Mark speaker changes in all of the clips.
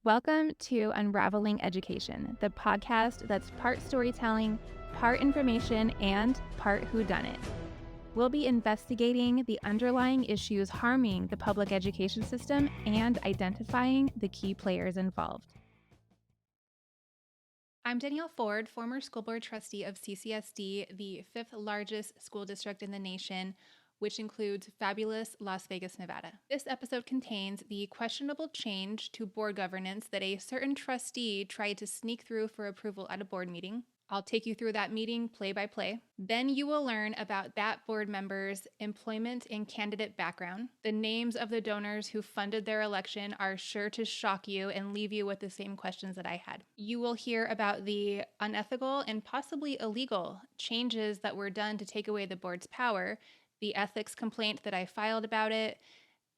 Speaker 1: Welcome to Unraveling Education, the podcast that's part storytelling, part information, and part whodunit. We'll be investigating the underlying issues harming the public education system and identifying the key players involved. I'm Danielle Ford, former school board trustee of CCSD, the fifth largest school district in the nation, which includes fabulous Las Vegas, Nevada. This episode contains the questionable change to board governance that a certain trustee tried to sneak through for approval at a board meeting. I'll take you through that meeting play by play. Then you will learn about that board member's employment and candidate background. The names of the donors who funded their election are sure to shock you and leave you with the same questions that I had. You will hear about the unethical and possibly illegal changes that were done to take away the board's power, the ethics complaint that I filed about it,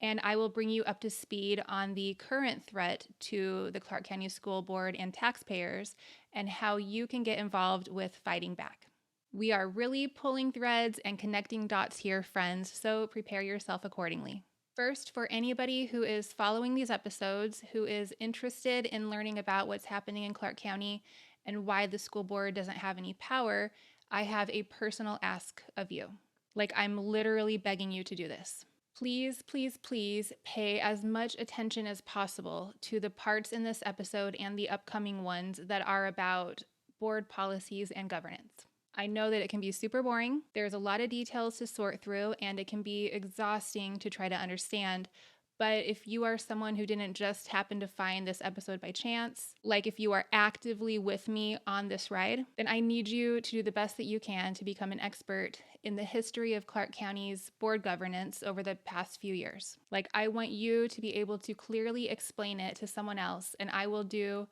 Speaker 1: and I will bring you up to speed on the current threat to the Clark County School Board and taxpayers and how you can get involved with fighting back. We are really pulling threads and connecting dots here, friends, so prepare yourself accordingly. First, for anybody who is following these episodes, who is interested in learning about what's happening in Clark County and why the school board doesn't have any power, I have a personal ask of you. Like, I'm literally begging you to do this. Please, please, please pay as much attention as possible to the parts in this episode and the upcoming ones that are about board policies and governance. I know that it can be super boring. There's a lot of details to sort through, and it can be exhausting to try to understand. But if you are someone who didn't just happen to find this episode by chance, like if you are actively with me on this ride, then I need you to do the best that you can to become an expert in the history of Clark County's board governance over the past few years. Like, I want you to be able to clearly explain it to someone else, and I will do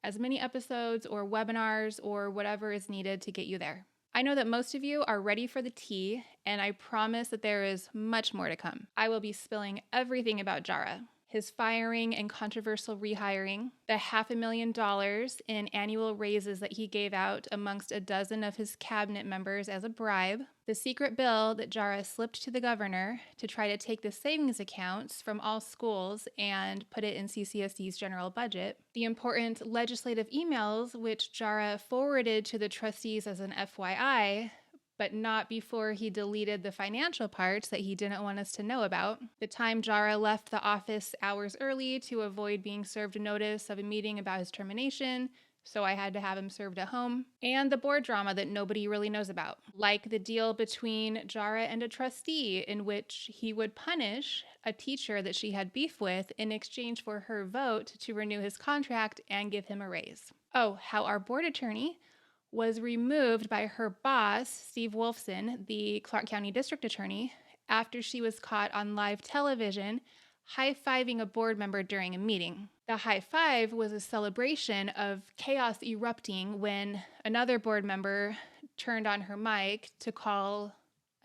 Speaker 1: as many episodes or webinars or whatever is needed to get you there. I know that most of you are ready for the tea, and I promise that there is much more to come. I will be spilling everything about Jara, his firing and controversial rehiring, the $500,000 in annual raises that he gave out amongst a dozen of his cabinet members as a bribe, the secret bill that Jara slipped to the governor to try to take the savings accounts from all schools and put it in CCSD's general budget, the important legislative emails which Jara forwarded to the trustees as an FYI, but not before he deleted the financial parts that he didn't want us to know about. The time Jara left the office hours early to avoid being served a notice of a meeting about his termination, so I had to have him served at home. And the board drama that nobody really knows about, like the deal between Jara and a trustee in which he would punish a teacher that she had beef with in exchange for her vote to renew his contract and give him a raise. Oh, how our board attorney was removed by her boss, Steve Wolfson, the Clark County District Attorney, after she was caught on live television high-fiving a board member during a meeting. The high five was a celebration of chaos erupting when another board member turned on her mic to call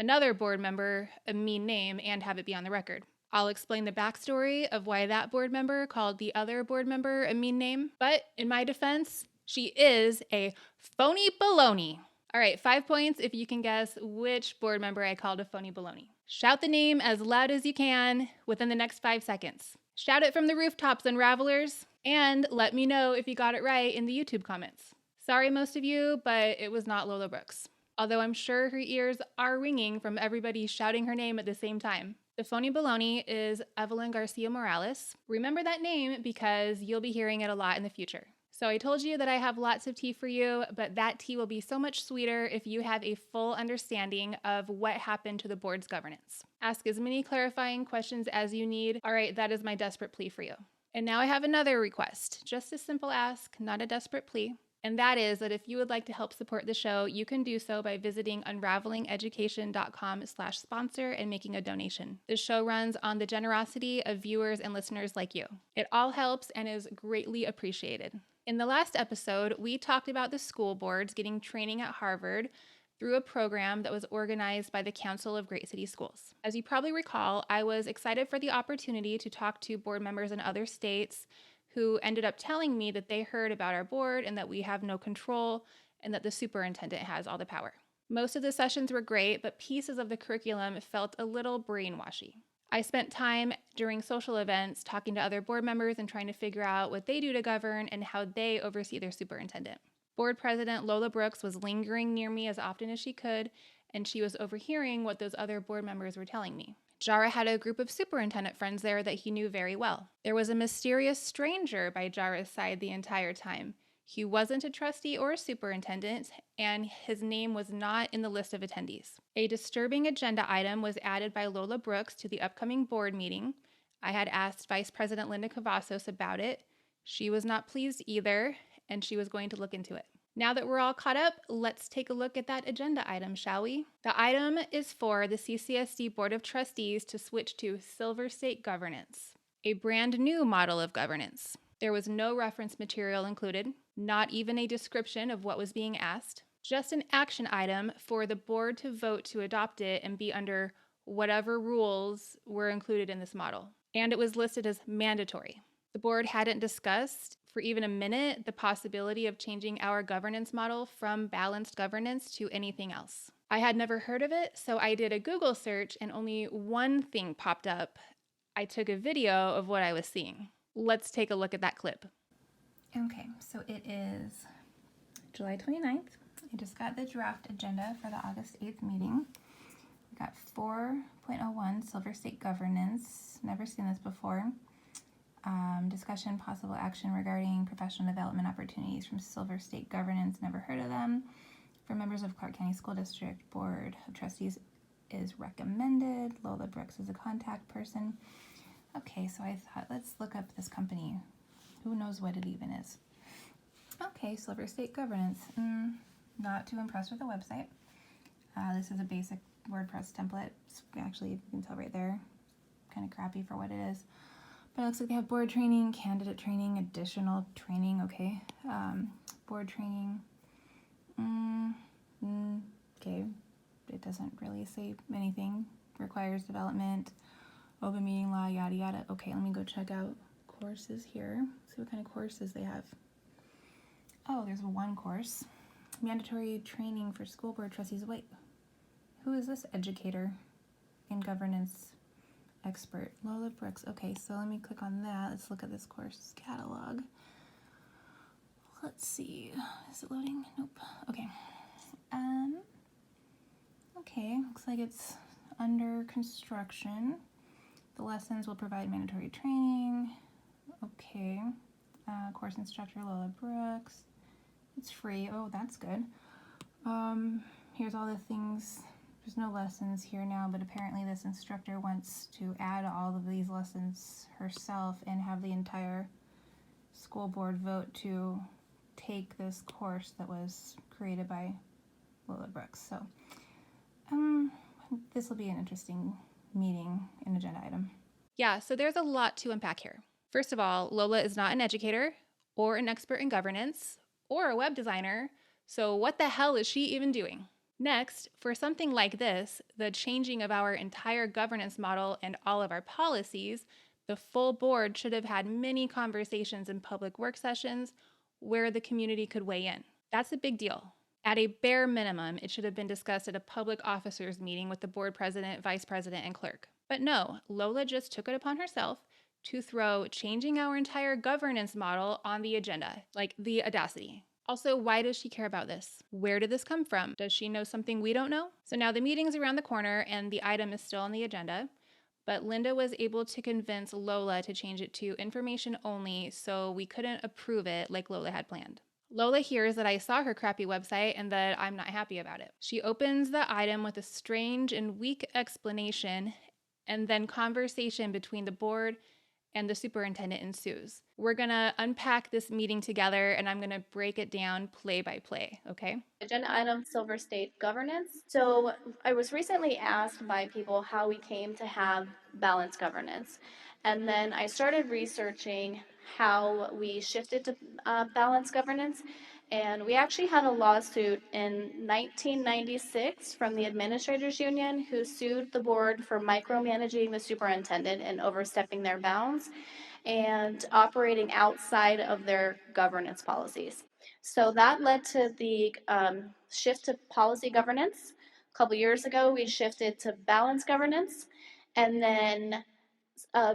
Speaker 1: another board member a mean name and have it be on the record. I'll explain the backstory of why that board member called the other board member a mean name, but in my defense, she is a phony baloney. All right, 5 points if you can guess which board member I called a phony baloney. Shout the name as loud as you can within the next 5 seconds. Shout it from the rooftops, Unravelers, and let me know if you got it right in the YouTube comments. Sorry, most of you, but it was not Lola Brooks. Although I'm sure her ears are ringing from everybody shouting her name at the same time. The phony baloney is Evelyn Garcia Morales. Remember that name because you'll be hearing it a lot in the future. So I told you that I have lots of tea for you, but that tea will be so much sweeter if you have a full understanding of what happened to the board's governance. Ask as many clarifying questions as you need. All right, that is my desperate plea for you. And now I have another request, just a simple ask, not a desperate plea. And that is that if you would like to help support the show, you can do so by visiting unravelingeducation.com/sponsor and making a donation. The show runs on the generosity of viewers and listeners like you. It all helps and is greatly appreciated. In the last episode, we talked about the school boards getting training at Harvard through a program that was organized by the Council of Great City Schools. As you probably recall, I was excited for the opportunity to talk to board members in other states who ended up telling me that they heard about our board and that we have no control and that the superintendent has all the power. Most of the sessions were great, but pieces of the curriculum felt a little brainwashy. I spent time during social events talking to other board members and trying to figure out what they do to govern and how they oversee their superintendent. Board President Lola Brooks was lingering near me as often as she could, and she was overhearing what those other board members were telling me. Jara had a group of superintendent friends there that he knew very well. There was a mysterious stranger by Jara's side the entire time. He wasn't a trustee or a superintendent, and his name was not in the list of attendees. A disturbing agenda item was added by Lola Brooks to the upcoming board meeting. I had asked Vice President Linda Cavazos about it. She was not pleased either, and she was going to look into it. Now that we're all caught up, let's take a look at that agenda item, shall we? The item is for the CCSD Board of Trustees to switch to Silver State governance, a brand new model of governance. There was no reference material included, not even a description of what was being asked, just an action item for the board to vote to adopt it and be under whatever rules were included in this model. And it was listed as mandatory. The board hadn't discussed for even a minute the possibility of changing our governance model from balanced governance to anything else. I had never heard of it, so I did a Google search and only one thing popped up. I took a video of what I was seeing. Let's take a look at that clip. Okay, so it is July 29th. I just got the draft agenda for the August 8th meeting. We got 4.01 Silver State governance. Never seen this before. Discussion, possible action regarding professional development opportunities from Silver State governance. Never heard of them. For members of Clark County School District Board of Trustees is recommended. Lola Brooks is a contact person. Okay, so I thought, let's look up this company. Who knows what it even is? Okay, Silver State governance. Not too impressed with the website. This is a basic WordPress template. Actually, you can tell right there. Kind of crappy for what it is. But it looks like they have board training, candidate training, additional training, okay. Board training. Okay, it doesn't really say anything. Requires development, open meeting law, yada yada. Okay, let me go check out courses here. See what kind of courses they have. Oh, there's one course. Mandatory training for school board trustees. Wait, who is this educator and governance expert? Lola Brooks. Okay, so let me click on that. Let's look at this course catalog. Let's see. Is it loading? Nope. Okay. Okay, looks like it's under construction. The lessons will provide mandatory training. Okay. Course instructor Lola Brooks. It's free. Oh, that's good. Here's all the things. There's no lessons here now, but apparently this instructor wants to add all of these lessons herself and have the entire school board vote to take this course that was created by Lola Brooks. So this will be an interesting meeting and agenda item. Yeah, so there's a lot to unpack here. First of all, Lola is not an educator or an expert in governance or a web designer, so what the hell is she even doing? Next, for something like this, the changing of our entire governance model and all of our policies, the full board should have had many conversations in public work sessions where the community could weigh in. That's a big deal. At a bare minimum, it should have been discussed at a public officers meeting with the board president, vice president, and clerk. But no, Lola just took it upon herself to throw changing our entire governance model on the agenda. Like, the audacity. Also, why does she care about this? Where did this come from? Does she know something we don't know? So now the meeting's around the corner and the item is still on the agenda, but Linda was able to convince Lola to change it to information only, so we couldn't approve it like Lola had planned. Lola hears that I saw her crappy website and that I'm not happy about it. She opens the item with a strange and weak explanation, and then conversation between the board and the superintendent ensues. We're gonna unpack this meeting together and I'm gonna break it down play by play, okay?
Speaker 2: Agenda item, Silver State governance. So I was recently asked by people how we came to have balanced governance. And then I started researching how we shifted to balanced governance. And we actually had a lawsuit in 1996 from the Administrators Union who sued the board for micromanaging the superintendent and overstepping their bounds and operating outside of their governance policies. So that led to the shift to policy governance. A couple years ago, we shifted to balanced governance. And then uh,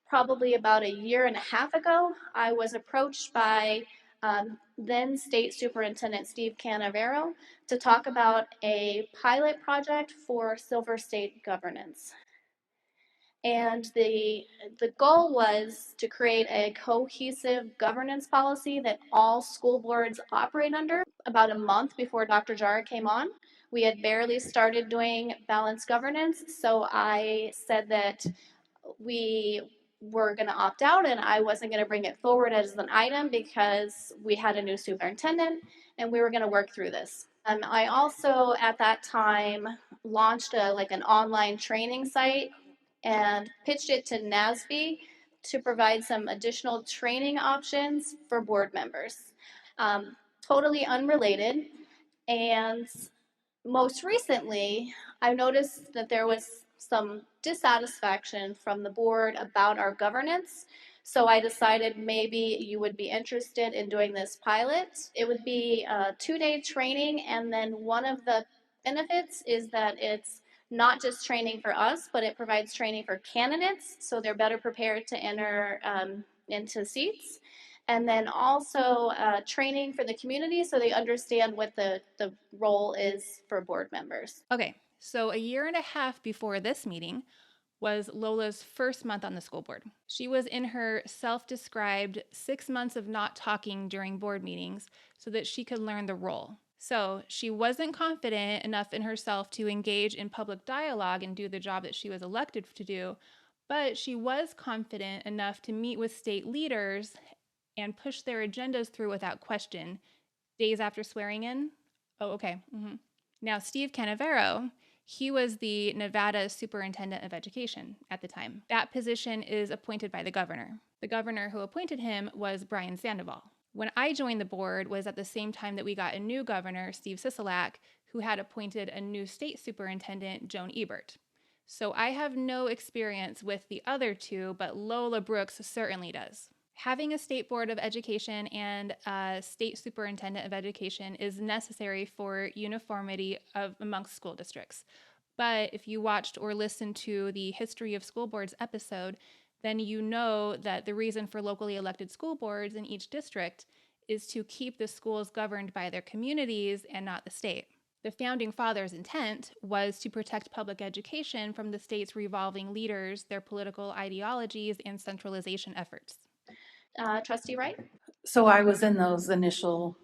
Speaker 2: probably about a year and a half ago, I was approached by then State Superintendent Steve Canavero to talk about a pilot project for Silver State governance. And the goal was to create a cohesive governance policy that all school boards operate under. About a month before Dr. Jara came on, we had barely started doing balanced governance, so I said that we were going to opt out and I wasn't going to bring it forward as an item because we had a new superintendent and we were going to work through this. I also at that time launched an online training site and pitched it to NASB to provide some additional training options for board members. Totally unrelated. And most recently, I noticed that there was some dissatisfaction from the board about our governance. So I decided maybe you would be interested in doing this pilot. It would be a 2-day training, and then one of the benefits is that it's not just training for us, but it provides training for candidates, so they're better prepared to enter into seats. And then also training for the community so they understand what the role is for board members.
Speaker 1: Okay, so a year and a half before this meeting was Lola's first month on the school board. She was in her self described 6 months of not talking during board meetings so that she could learn the role. So she wasn't confident enough in herself to engage in public dialogue and do the job that she was elected to do, but she was confident enough to meet with state leaders and push their agendas through without question days after swearing in. Oh, okay. Mm-hmm. Now, Steve Canavero, he was the Nevada Superintendent of Education at the time. That position is appointed by the governor. The governor who appointed him was Brian Sandoval. When I joined the board was at the same time that we got a new governor, Steve Sisolak, who had appointed a new state superintendent, Joan Ebert. So I have no experience with the other two, but Lola Brooks certainly does. Having a state board of education and a state superintendent of education is necessary for uniformity amongst school districts. But if you watched or listened to the History of School Boards episode, then you know that the reason for locally elected school boards in each district is to keep the schools governed by their communities and not the state. The Founding Fathers' intent was to protect public education from the state's revolving leaders, their political ideologies, and centralization efforts.
Speaker 2: Trustee Wright?
Speaker 3: So I was in those initial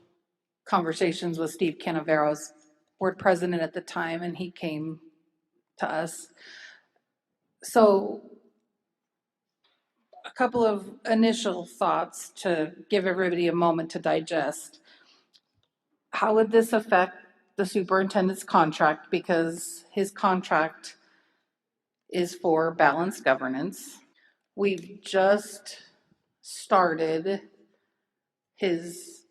Speaker 3: conversations with Steve Canavero's board president at the time, and he came to us. So a couple of initial thoughts to give everybody a moment to digest. How would this affect the superintendent's contract? Because his contract is for balanced governance. We've just started his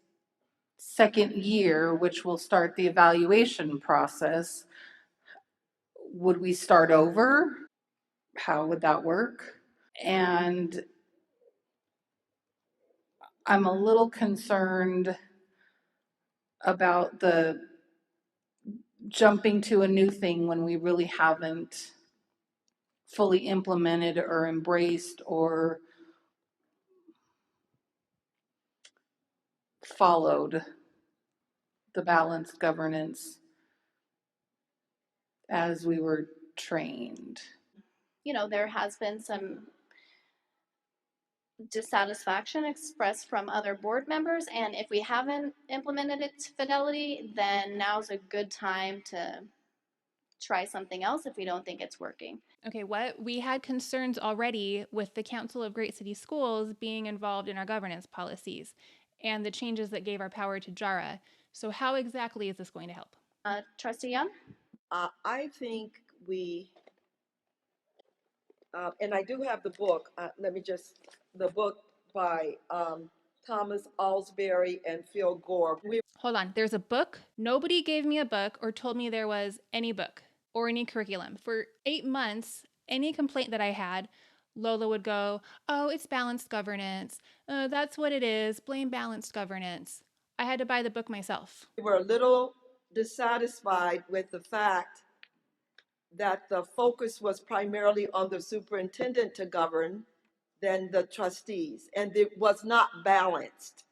Speaker 3: second year, which will start the evaluation process. Would we start over? How would that work? And I'm a little concerned about the jumping to a new thing when we really haven't fully implemented or embraced or followed the balanced governance as we were trained.
Speaker 2: You know, there has been some dissatisfaction expressed from other board members, and if we haven't implemented it to fidelity, then now's a good time to try something else if we don't think it's working.
Speaker 1: Okay, what? We had concerns already with the Council of Great City Schools being involved in our governance policies and the changes that gave our power to JARA. So, how exactly is this going to help?
Speaker 2: Trustee Young?
Speaker 4: I think we, and I do have the book. The book by Thomas Alsbury and Phil Gore.
Speaker 1: Hold on, there's a book. Nobody gave me a book or told me there was any book or any curriculum. For 8 months, any complaint that I had, Lola would go, "Oh, it's balanced governance. That's what it is. Blame balanced governance." I had to buy the book myself.
Speaker 4: We were a little dissatisfied with the fact that the focus was primarily on the superintendent to govern than the trustees, and it was not balanced.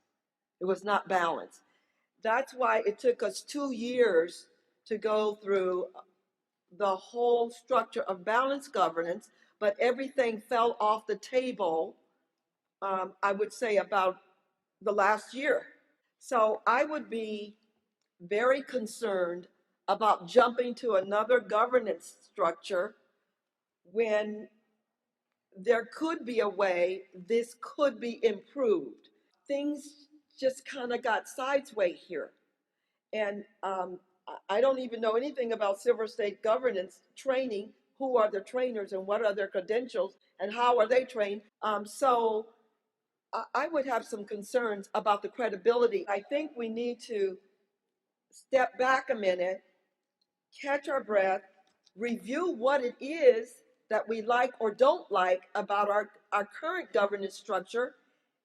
Speaker 4: It was not balanced. That's why it took us 2 years to go through the whole structure of balanced governance, but everything fell off the table, I would say, about the last year. So I would be very concerned about jumping to another governance structure when there could be a way this could be improved. Things just kind of got sideways here. And I don't even know anything about silver state governance training. Who are the trainers and what are their credentials and how are they trained? So I would have some concerns about the credibility. I think we need to step back a minute, catch our breath, review what it is that we like or don't like about our current governance structure,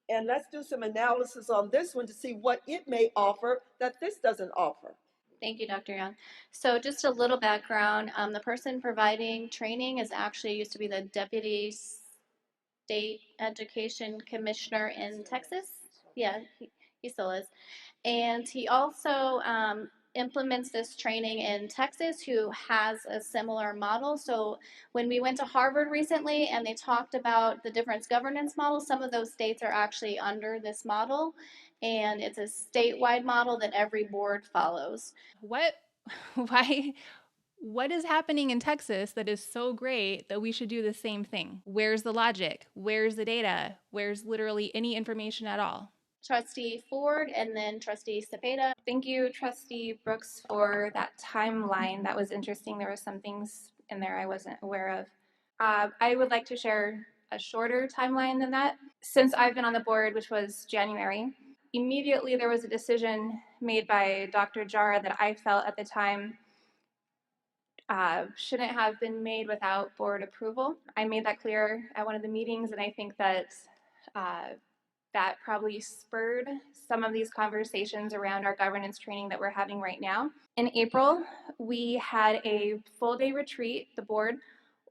Speaker 4: and let's do some analysis on this one to see what it may offer that this doesn't offer.
Speaker 2: Thank you, Dr. Young. So just a little background. The person providing training is actually used to be the Deputy State Education Commissioner in Texas. Yeah, he still is. And he also implements this training in Texas, who has a similar model. So when we went to Harvard recently and they talked about the different governance models, some of those states are actually under this model. And it's a statewide model that every board follows.
Speaker 1: What? Why? What is happening in Texas that is so great that we should do the same thing? Where's the logic? Where's the data? Where's literally any information at all?
Speaker 2: Trustee Ford and then Trustee Cepeda.
Speaker 1: Thank you, Trustee Brooks, for that timeline. That was interesting. There were some things in there I wasn't aware of. I would like to share a shorter timeline than that. Since I've been on the board, which was January, immediately there was a decision made by Dr. Jara that I felt at the time shouldn't have been made without board approval. I made that clear at one of the meetings, and I think that that probably spurred some of these conversations around our governance training that we're having right now. In April, we had a full-day retreat, the board,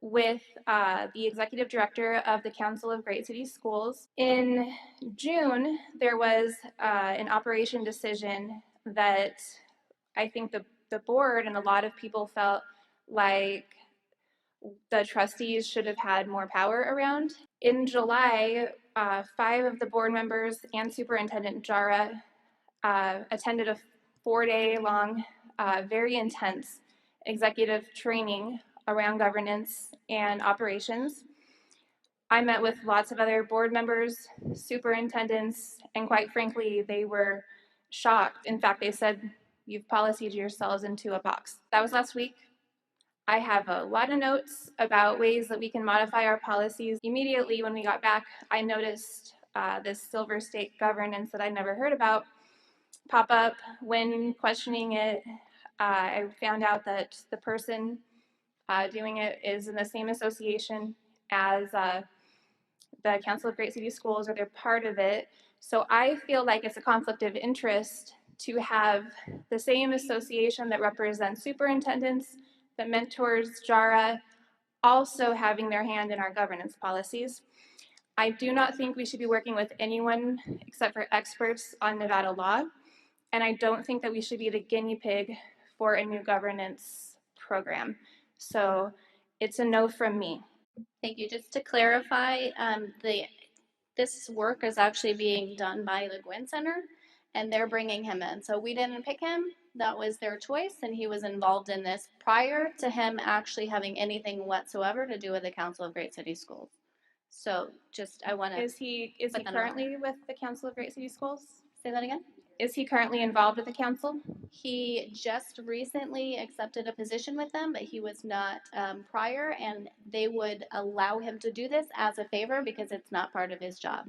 Speaker 1: with the executive director of the Council of Great City Schools. In June, there was an operation decision that I think the board and a lot of people felt like the trustees should have had more power around. In July, 5 of the board members and Superintendent Jara attended a 4-day long, very intense executive training around governance and operations. I met with lots of other board members, superintendents, and quite frankly, they were shocked. In fact, they said, "You've policied yourselves into a box." That was last week. I have a lot of notes about ways that we can modify our policies. Immediately when we got back, I noticed this Silver State governance that I'd never heard about pop up. When questioning it, I found out that the person doing it is in the same association as the Council of Great City Schools, or they're part of it. So I feel like it's a conflict of interest to have the same association that represents superintendents, that mentors JARA, also having their hand in our governance policies. I do not think we should be working with anyone except for experts on Nevada law, and I don't think that we should be the guinea pig for a new governance program. So it's a no from me.
Speaker 2: Thank you. Just to clarify, this work is actually being done by the Gwynn Center, and they're bringing him in. So we didn't pick him. That was their choice, and he was involved in this prior to him actually having anything whatsoever to do with the Council of Great City Schools. So just, I want to
Speaker 1: Is he currently with the Council of Great City Schools?
Speaker 2: say that again.
Speaker 1: Is he currently involved with the council?
Speaker 2: He just recently accepted a position with them, but he was not prior, and they would allow him to do this as a favor because it's not part of his job.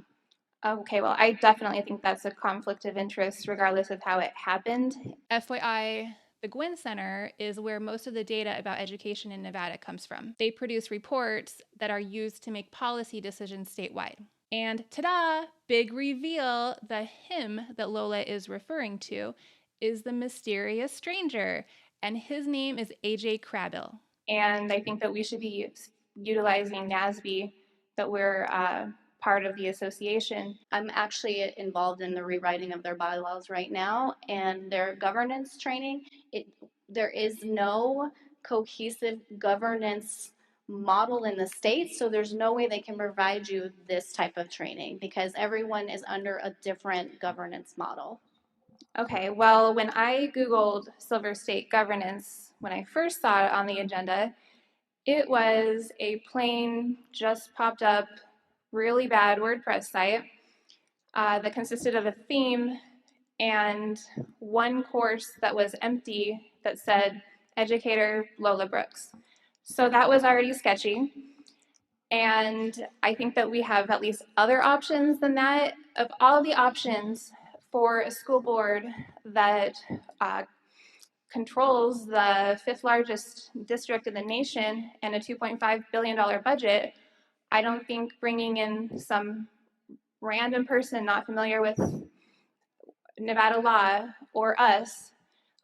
Speaker 1: Okay, well, I definitely think that's a conflict of interest regardless of how it happened. FYI, the Gwynn Center is where most of the data about education in Nevada comes from. They produce reports that are used to make policy decisions statewide. And ta-da, big reveal, the him that Lola is referring to is the mysterious stranger, and his name is AJ Crabill. And I think that we should be utilizing NASB, that we're part of the association.
Speaker 2: I'm actually involved in the rewriting of their bylaws right now and their governance training. There is no cohesive governance model in the state, so there's no way they can provide you this type of training because everyone is under a different governance model.
Speaker 1: Okay, well, when I Googled Silver State governance, when I first saw it on the agenda, it was a plain, just popped up, really bad WordPress site that consisted of a theme and one course that was empty that said Educator Lola Brooks. So that was already sketchy. And I think that we have at least other options than that. Of all the options for a school board that controls the fifth largest district in the nation and a $2.5 billion budget, I don't think bringing in some random person not familiar with Nevada law or us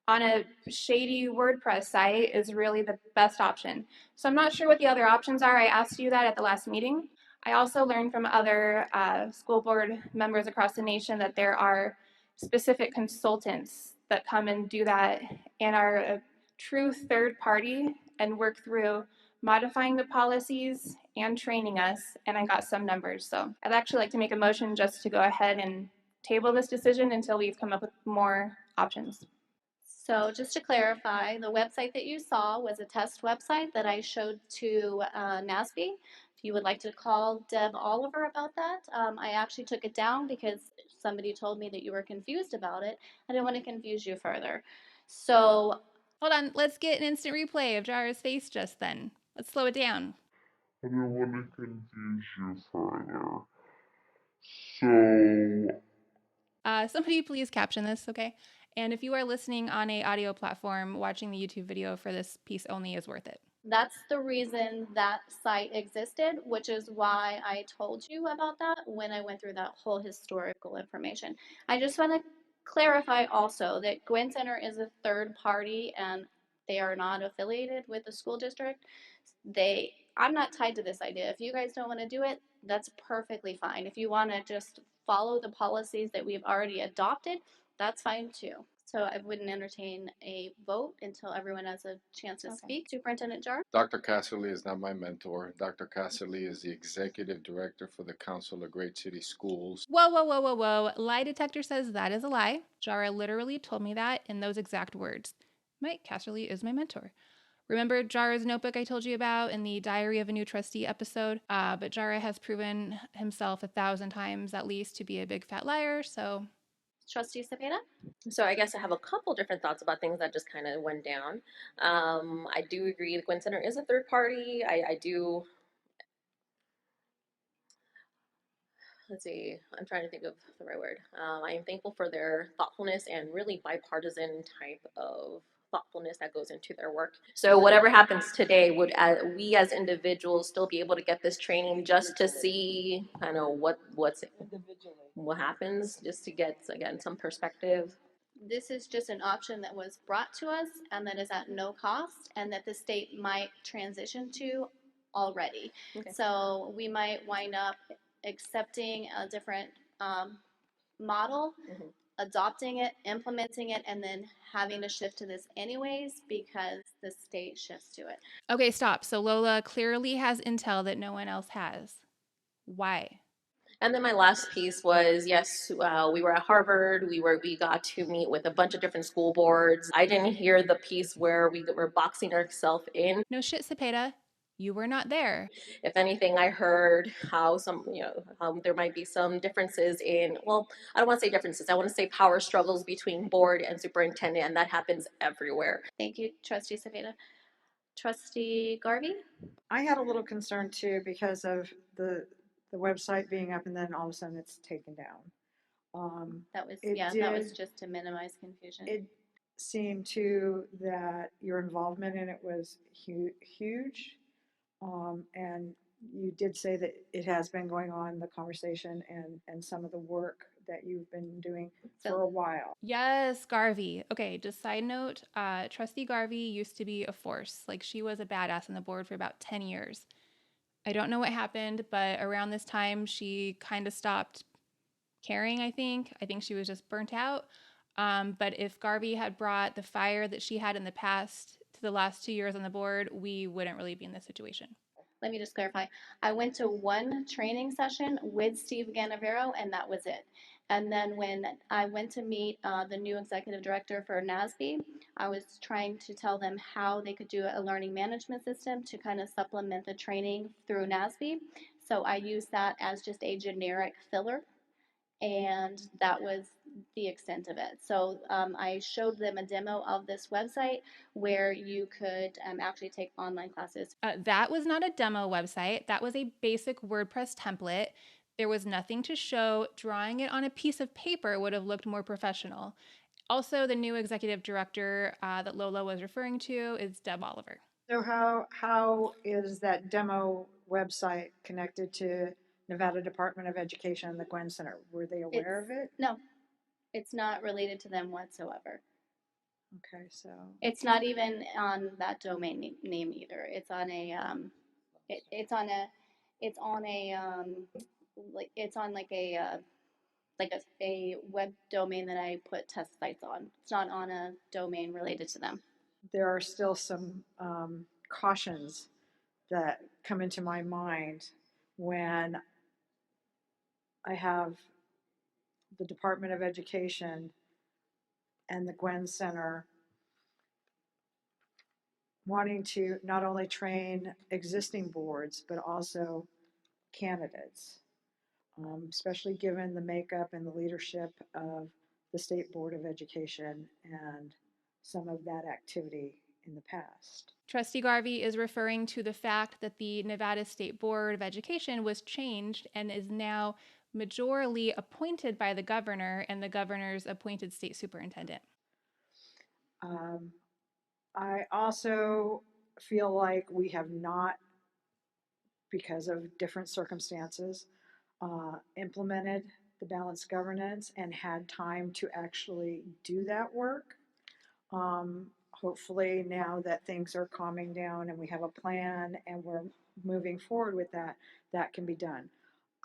Speaker 1: on a shady WordPress site is really the best option. So I'm not sure what the other options are. I asked you that at the last meeting. I also learned from other school board members across the nation that there are specific consultants that come and do that and are a true third party and work through modifying the policies and training us. And I got some numbers. So I'd actually like to make a motion just to go ahead and table this decision until we've come up with more options.
Speaker 2: So just to clarify, the website that you saw was a test website that I showed to NASB. If you would like to call Deb Oliver about that, I actually took it down because somebody told me that you were confused about it. I didn't want to confuse you further. So
Speaker 1: hold on, let's get an instant replay of Jara's face just then. Let's slow it down.
Speaker 5: I don't want to confuse you further. So,
Speaker 1: Somebody please caption this, okay? And if you are listening on a audio platform, watching the YouTube video for this piece only is worth it.
Speaker 2: that's the reason that site existed, which is why I told you about that when I went through that whole historical information. I just want to clarify also that Gwynn Center is a third party and they are not affiliated with the school district. I'm not tied to this idea. If you guys don't want to do it, that's perfectly fine. If you want to just follow the policies that we've already adopted, that's fine too. So I wouldn't entertain a vote until everyone has a chance to speak. Superintendent Jar?
Speaker 6: Dr. Casserly is not my mentor. Dr. Casserly is the executive director for the Council of Great City Schools.
Speaker 1: Whoa, whoa, whoa, whoa, whoa. Lie detector says that is a lie. Jara literally told me that in those exact words. Mike Casserly is my mentor. Remember Jara's notebook I told you about in the Diary of a New Trustee episode? But Jara has proven himself 1,000 times at least to be a big fat liar, so.
Speaker 2: Trustee Cepeda?
Speaker 7: So I guess I have a couple different thoughts about things that just kind of went down. I do agree the Gwynn Center is a third party. I do, let's see, I'm trying to think of the right word. I am thankful for their thoughtfulness and really bipartisan type of thoughtfulness that goes into their work. So whatever happens today, would we as individuals still be able to get this training just to see kind of what happens, just to get, again, some perspective?
Speaker 2: This is just an option that was brought to us and that is at no cost and that the state might transition to already.
Speaker 7: Okay.
Speaker 2: So we might wind up accepting a different model, adopting it, implementing it, and then having to shift to this anyways because the state shifts to it.
Speaker 1: Okay, stop. So Lola clearly has intel that no one else has. Why?
Speaker 7: And then my last piece was, yes, we were at Harvard. We got to meet with a bunch of different school boards. I didn't hear the piece where we were boxing ourselves in.
Speaker 1: No shit, Cepeda. You were not there.
Speaker 7: If anything, I heard how there might be some differences in, well, I don't want to say differences. I want to say power struggles between board and superintendent, and that happens everywhere.
Speaker 2: Thank you, Trustee Cepeda. Trustee Garvey?
Speaker 8: I had a little concern too because of the website being up and then all of a sudden it's taken down.
Speaker 2: That was
Speaker 8: It
Speaker 2: that was
Speaker 8: did-
Speaker 2: just to minimize confusion.
Speaker 8: It seemed too that your involvement in it was huge, and you did say that it has been going on, the conversation and some of the work that you've been doing
Speaker 2: So-
Speaker 8: for a while.
Speaker 1: Yes, Garvey. Okay, just side note, Trustee Garvey used to be a force. Like, she was a badass on the board for about 10 years. I don't know what happened, but around this time, she kind of stopped caring, I think. I think she was just burnt out. But if Garvey had brought the fire that she had in the past to the last 2 years on the board, we wouldn't really be in this situation.
Speaker 2: Let me just clarify. I went to one training session with Steve Ganavero, and that was it. And then when I went to meet the new executive director for NASB, I was trying to tell them how they could do a learning management system to kind of supplement the training through NASB. So I used that as just a generic filler, and that was the extent of it. So I showed them a demo of this website where you could actually take online classes.
Speaker 1: That was not a demo website. That was a basic WordPress template. There was nothing to show. Drawing it on a piece of paper would have looked more professional. Also, the new executive director that Lola was referring to is Deb Oliver.
Speaker 8: So how is that demo website connected to Nevada Department of Education and the Gwen Center? Were they aware of it?
Speaker 2: No, it's not related to them whatsoever.
Speaker 8: Okay, so
Speaker 2: It's not even on that domain name either. It's on a like a web domain that I put test sites on. It's not on a domain related to them.
Speaker 8: there are still some cautions that come into my mind when I have the Department of Education and the Gwen Center wanting to not only train existing boards, but also candidates, especially given the makeup and the leadership of the State Board of Education and some of that activity in the past.
Speaker 1: Trustee Garvey is referring to the fact that the Nevada State Board of Education was changed and is now majorly appointed by the governor and the governor's appointed state superintendent.
Speaker 8: I also feel like we have not, because of different circumstances, implemented the balanced governance and had time to actually do that work. Hopefully now that things are calming down and we have a plan and we're moving forward with that, that can be done.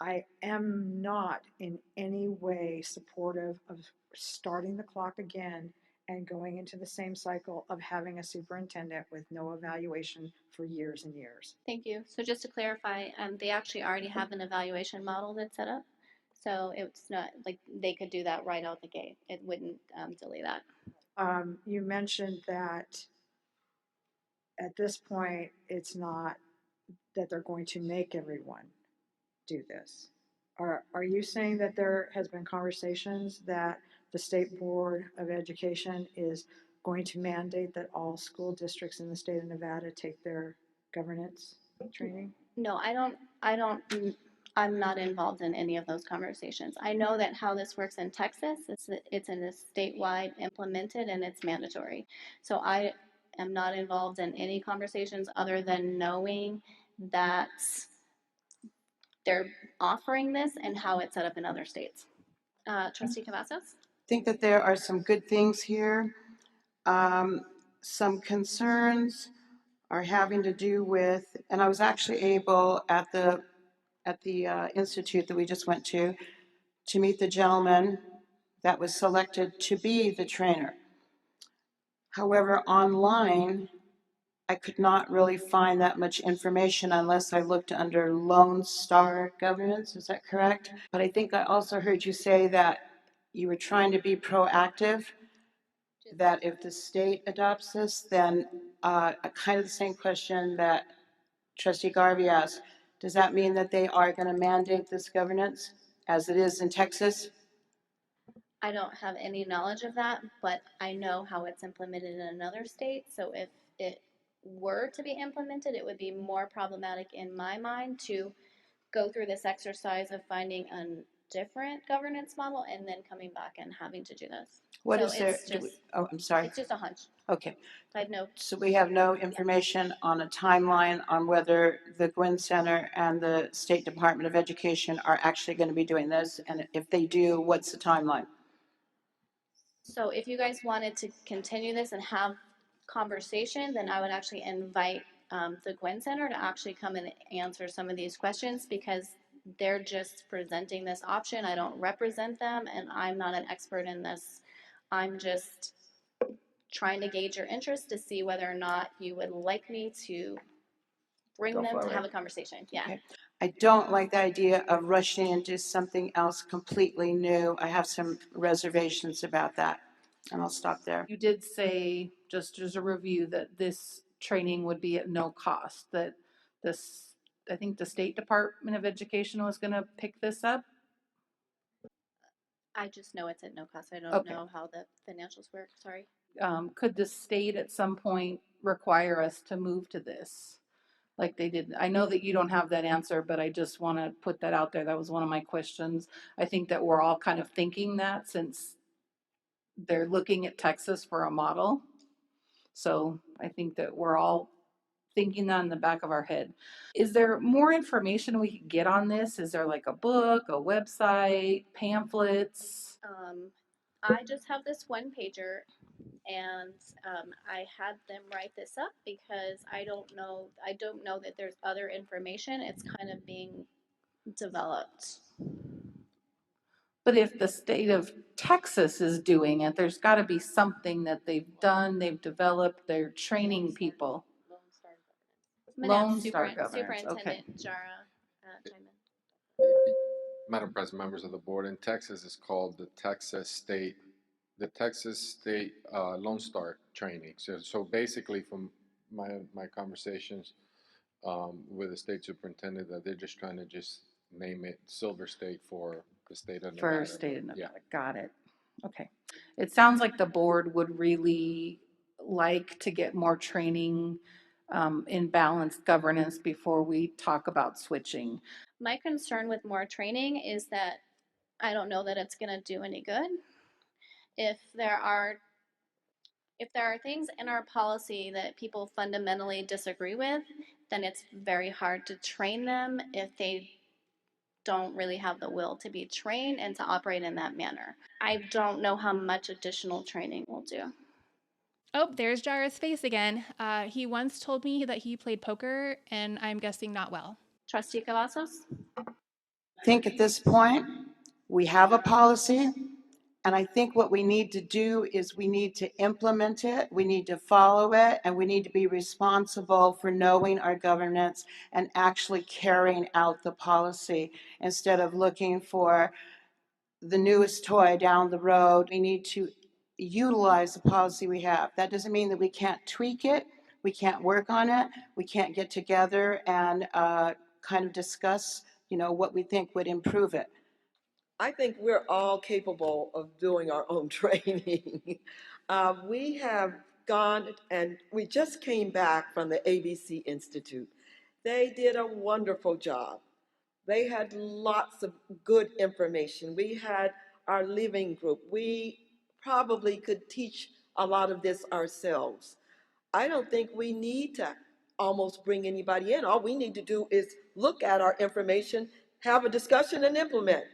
Speaker 8: I am not in any way supportive of starting the clock again and going into the same cycle of having a superintendent with no evaluation for years and years.
Speaker 2: Thank you. So just to clarify, they actually already have an evaluation model that's set up. So it's not like they could do that right out the gate. It wouldn't delay that.
Speaker 8: You mentioned that at this point, it's not that they're going to make everyone do this. Are you saying that there has been conversations that the State Board of Education is going to mandate that all school districts in the state of Nevada take their governance training?
Speaker 2: No, I'm not involved in any of those conversations. I know that how this works in Texas, it's in a statewide implemented and it's mandatory. So I am not involved in any conversations other than knowing that they're offering this and how it's set up in other states. Trustee Cavazos?
Speaker 9: Think that there are some good things here. Some concerns are having to do with, and I was actually able at the institute that we just went to meet the gentleman that was selected to be the trainer. However, online, I could not really find that much information unless I looked under Lone Star Governance. Is that correct? But I think I also heard you say that you were trying to be proactive, that if the state adopts this, then kind of the same question that Trustee Garvey asked. Does that mean that they are going to mandate this governance as it is in Texas?
Speaker 2: I don't have any knowledge of that, but I know how it's implemented in another state. So if it were to be implemented, it would be more problematic in my mind to go through this exercise of finding different governance model and then coming back and having to do this.
Speaker 9: What
Speaker 2: So
Speaker 9: is there?
Speaker 2: it's just,
Speaker 9: I'm sorry.
Speaker 2: it's just a hunch.
Speaker 9: Okay.
Speaker 2: I have no,
Speaker 9: So we have no information on a timeline on whether the Gwynn Center and the State Department of Education are actually going to be doing this, and if they do, what's the timeline?
Speaker 2: so if you guys wanted to continue this and have conversation, then I would actually invite the Gwen Center to actually come and answer some of these questions, because they're just presenting this option. I don't represent them, and I'm not an expert in this. I'm just trying to gauge your interest to see whether or not you would like me to bring
Speaker 9: Go
Speaker 2: them to
Speaker 9: forward.
Speaker 2: have a conversation. Yeah.
Speaker 9: Okay. I don't like the idea of rushing into something else completely new. I have some reservations about that, and I'll stop there.
Speaker 3: You did say, just as a review, that this training would be at no cost, that this, I think the State Department of Education was gonna pick this up.
Speaker 2: I just know it's at no cost. I don't
Speaker 3: Okay.
Speaker 2: know how the financials work. Sorry.
Speaker 3: Could the state at some point require us to move to this? Like they did. I know that you don't have that answer, but I just want to put that out there. That was one of my questions. I think that we're all kind of thinking that, since they're looking at Texas for a model. So I think that we're all thinking that in the back of our head. Is there more information we could get on this? Is there like a book, a website, pamphlets?
Speaker 2: I just have this one pager, and I had them write this up because I don't know that there's other information. It's kind of being developed.
Speaker 3: But if the state of Texas is doing it, there's got to be something that they've done, they've developed, they're training people.
Speaker 2: I'm gonna have
Speaker 3: Lone Star Governance,
Speaker 2: Superintendent
Speaker 3: okay.
Speaker 2: Jara chime in.
Speaker 6: Madam President, members of the board, in Texas, it's called the Texas State Lone Star Training. So basically, from my conversations with the state superintendent, that they're just trying to just name it Silver State for the state of Nevada.
Speaker 3: For state of Nevada,
Speaker 6: Yeah.
Speaker 3: got it. Okay. It sounds like the board would really like to get more training in balanced governance before we talk about switching.
Speaker 2: My concern with more training is that I don't know that it's gonna do any good. If there are things in our policy that people fundamentally disagree with, then it's very hard to train them if they don't really have the will to be trained and to operate in that manner. I don't know how much additional training will do.
Speaker 1: Oh, there's Jara's face again. He once told me that he played poker, and I'm guessing not well.
Speaker 2: Trustee Cavazos?
Speaker 9: I think at this point, we have a policy, and I think what we need to do is we need to implement it, we need to follow it, and we need to be responsible for knowing our governance and actually carrying out the policy instead of looking for the newest toy down the road. We need to utilize the policy we have. That doesn't mean that we can't tweak it, we can't work on it, we can't get together and kind of discuss, what we think would improve it.
Speaker 4: I think we're all capable of doing our own training. We have gone, and we just came back from the ABC Institute. They did a wonderful job. They had lots of good information. We had our living group. We probably could teach a lot of this ourselves. I don't think we need to almost bring anybody in. All we need to do is look at our information, have a discussion, and implement.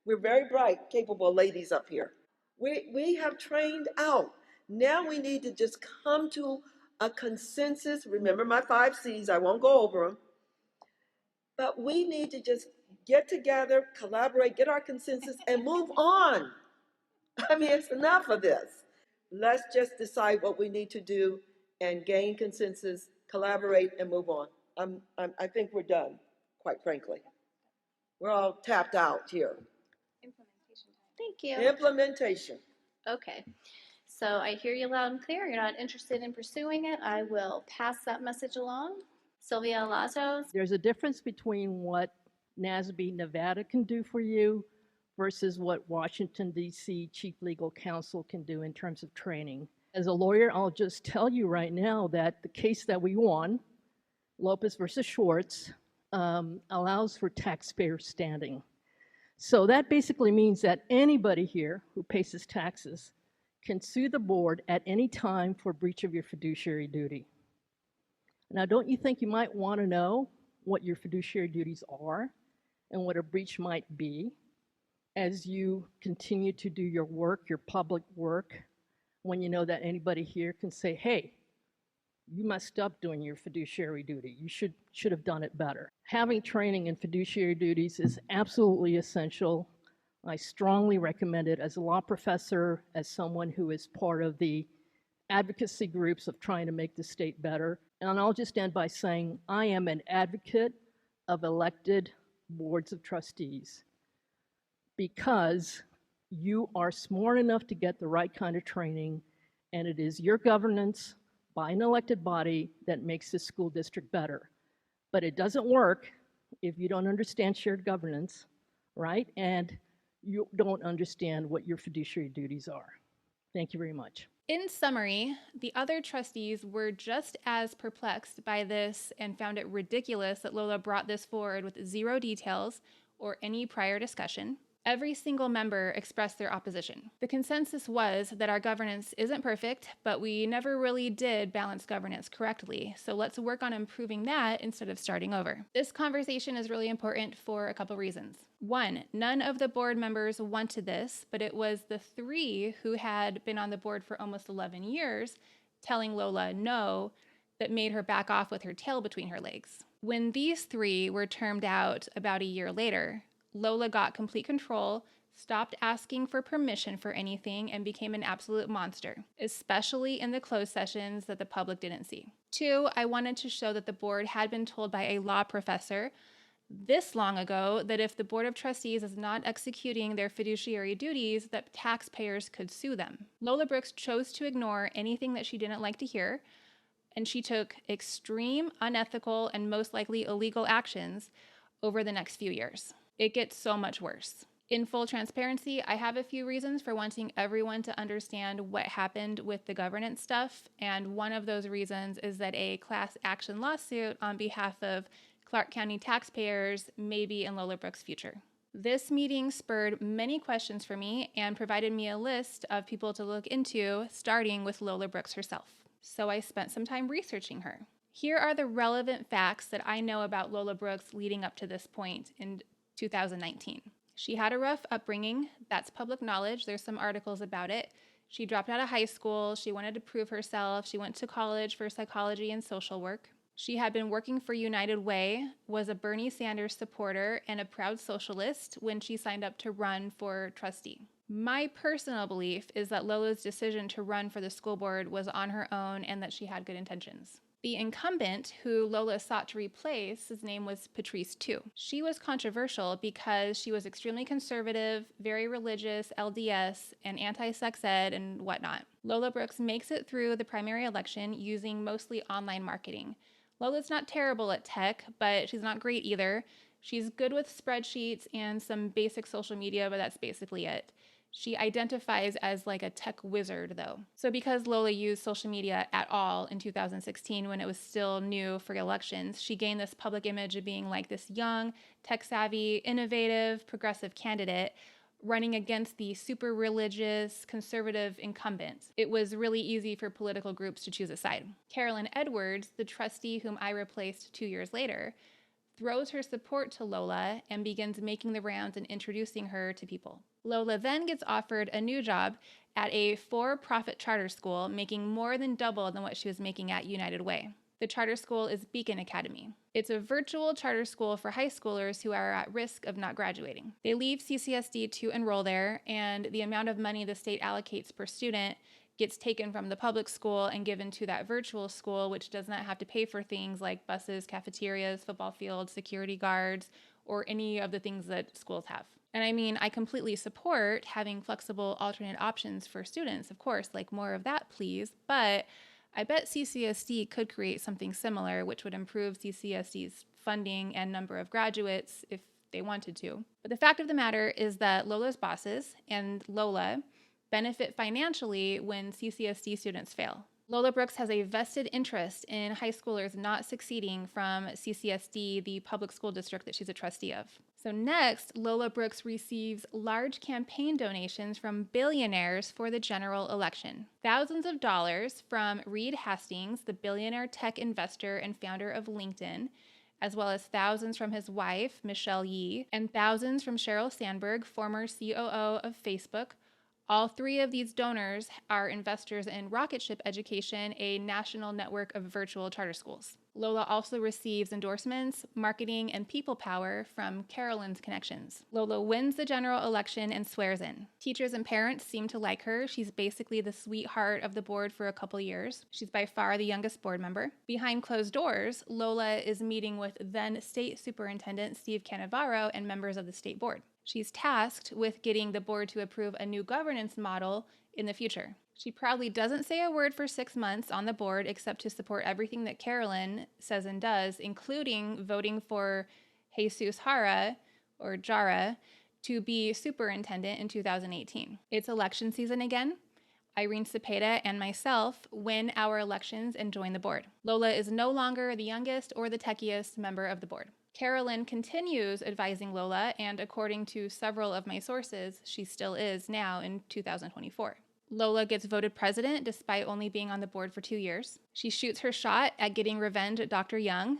Speaker 4: We're very bright, capable ladies up here. We have trained out. Now we need to just come to a consensus. Remember my 5 C's, I won't go over them. But we need to just get together, collaborate, get our consensus, and move on. I mean, it's enough of this. Let's just decide what we need to do and gain consensus, collaborate, and move on. I think we're done, quite frankly. We're all tapped out here.
Speaker 2: Implementation time. Thank you.
Speaker 4: Implementation.
Speaker 2: Okay. So I hear you loud and clear. You're not interested in pursuing it. I will pass that message along. Sylvia Lazos.
Speaker 10: There's a difference between what NASB Nevada can do for you versus what Washington, D.C. Chief Legal Counsel can do in terms of training. As a lawyer, I'll just tell you right now that the case that we won, Lopez versus Schwartz, allows for taxpayer standing. So that basically means that anybody here who pays his taxes can sue the board at any time for breach of your fiduciary duty. Now, don't you think you might want to know what your fiduciary duties are and what a breach might be as you continue to do your work, your public work, when you know that anybody here can say, hey, you messed up doing your fiduciary duty. You should have done it better. Having training in fiduciary duties is absolutely essential. I strongly recommend it as a law professor, as someone who is part of the advocacy groups of trying to make the state better. And I'll just end by saying I am an advocate of elected boards of trustees because you are smart enough to get the right kind of training, and it is your governance by an elected body that makes the school district better. But it doesn't work if you don't understand shared governance, right? And you don't understand what your fiduciary duties are. Thank you very much.
Speaker 1: In summary, the other trustees were just as perplexed by this and found it ridiculous that Lola brought this forward with zero details or any prior discussion. Every single member expressed their opposition. The consensus was that our governance isn't perfect, but we never really did balance governance correctly, so let's work on improving that instead of starting over. This conversation is really important for a couple reasons. One, none of the board members wanted this, but it was the three who had been on the board for almost 11 years telling Lola no that made her back off with her tail between her legs. When these three were termed out about a year later, Lola got complete control, stopped asking for permission for anything, and became an absolute monster, especially in the closed sessions that the public didn't see. Two, I wanted to show that the board had been told by a law professor this long ago that if the Board of Trustees is not executing their fiduciary duties, that taxpayers could sue them. Lola Brooks chose to ignore anything that she didn't like to hear, and she took extreme, unethical, and most likely illegal actions over the next few years. It gets so much worse. In full transparency, I have a few reasons for wanting everyone to understand what happened with the governance stuff, and one of those reasons is that a class action lawsuit on behalf of Clark County taxpayers may be in Lola Brooks' future. This meeting spurred many questions for me and provided me a list of people to look into, starting with Lola Brooks herself. So I spent some time researching her. Here are the relevant facts that I know about Lola Brooks leading up to this point in 2019. She had a rough upbringing. That's public knowledge. There's some articles about it. She dropped out of high school. She wanted to prove herself. She went to college for psychology and social work. She had been working for United Way, was a Bernie Sanders supporter, and a proud socialist when she signed up to run for trustee. My personal belief is that Lola's decision to run for the school board was on her own and that she had good intentions. The incumbent, who Lola sought to replace, his name was Patrice Tu. She was controversial because she was extremely conservative, very religious, LDS, and anti-sex ed and whatnot. Lola Brooks makes it through the primary election using mostly online marketing. Lola's not terrible at tech, but she's not great either. She's good with spreadsheets and some basic social media, but that's basically it. She identifies as like a tech wizard, though. So because Lola used social media at all in 2016 when it was still new for elections, she gained this public image of being like this young, tech-savvy, innovative, progressive candidate running against the super religious, conservative incumbents. It was really easy for political groups to choose a side. Carolyn Edwards, the trustee whom I replaced 2 years later, throws her support to Lola and begins making the rounds and introducing her to people. Lola then gets offered a new job at a for-profit charter school, making more than double than what she was making at United Way. The charter school is Beacon Academy. It's a virtual charter school for high schoolers who are at risk of not graduating. They leave CCSD to enroll there, and the amount of money the state allocates per student gets taken from the public school and given to that virtual school, which does not have to pay for things like buses, cafeterias, football fields, security guards, or any of the things that schools have. And I mean, I completely support having flexible alternate options for students, of course, like more of that, please. But I bet CCSD could create something similar, which would improve CCSD's funding and number of graduates if they wanted to. But the fact of the matter is that Lola's bosses and Lola benefit financially when CCSD students fail. Lola Brooks has a vested interest in high schoolers not succeeding from CCSD, the public school district that she's a trustee of. So next, Lola Brooks receives large campaign donations from billionaires for the general election. Thousands of dollars from Reed Hastings, the billionaire tech investor and founder of LinkedIn, as well as thousands from his wife, Michelle Yee, and thousands from Sheryl Sandberg, former COO of Facebook. All three of these donors are investors in Rocket Ship Education, a national network of virtual charter schools. Lola also receives endorsements, marketing, and people power from Carolyn's connections. Lola wins the general election and swears in. Teachers and parents seem to like her. She's basically the sweetheart of the board for a couple years. She's by far the youngest board member. Behind closed doors, Lola is meeting with then State Superintendent Steve Cannavaro and members of the state board. She's tasked with getting the board to approve a new governance model in the future. She proudly doesn't say a word for 6 months on the board except to support everything that Carolyn says and does, including voting for Jesus Jara to be superintendent in 2018. It's election season again. Irene Cepeda and myself win our elections and join the board. Lola is no longer the youngest or the techiest member of the board. Carolyn continues advising Lola, and according to several of my sources, she still is now in 2024. Lola gets voted president despite only being on the board for 2 years. She shoots her shot at getting revenge at Dr. Young.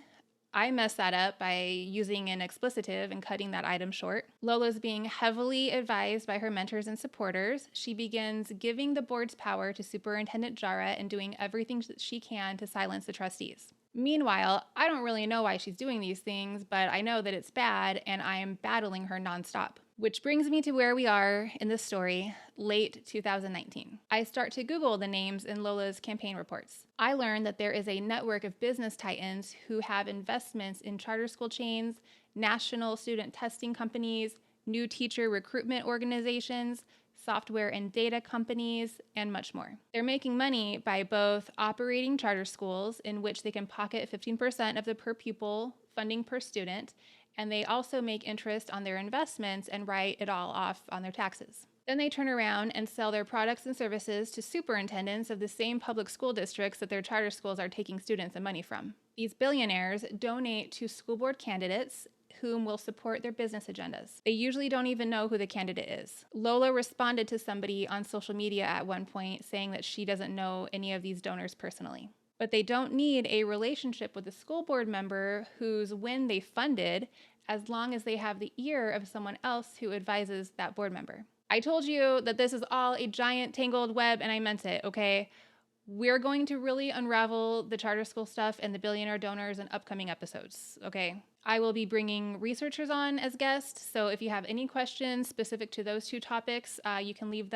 Speaker 1: I messed that up by using an expletive and cutting that item short. Lola's being heavily advised by her mentors and supporters. She begins giving the board's power to Superintendent Jara and doing everything that she can to silence the trustees. Meanwhile, I don't really know why she's doing these things, but I know that it's bad, and I am battling her nonstop. Which brings me to where we are in this story, late 2019. I start to Google the names in Lola's campaign reports. I learn that there is a network of business titans who have investments in charter school chains, national student testing companies, new teacher recruitment organizations, software and data companies, and much more. They're making money by both operating charter schools, in which they can pocket 15% of the per pupil funding per student, and they also make interest on their investments and write it all off on their taxes. Then they turn around and sell their products and services to superintendents of the same public school districts that their charter schools are taking students and money from. These billionaires donate to school board candidates whom will support their business agendas. They usually don't even know who the candidate is. Lola responded to somebody on social media at one point saying that she doesn't know any of these donors personally. But they don't need a relationship with a school board member whose win they funded, as long as they have the ear of someone else who advises that board member. I told you that this is all a giant tangled web, and I meant it, okay? We're going to really unravel the charter school stuff and the billionaire donors in upcoming episodes, okay? I will be bringing researchers on as guests, so if you have any questions specific to those two topics, you can leave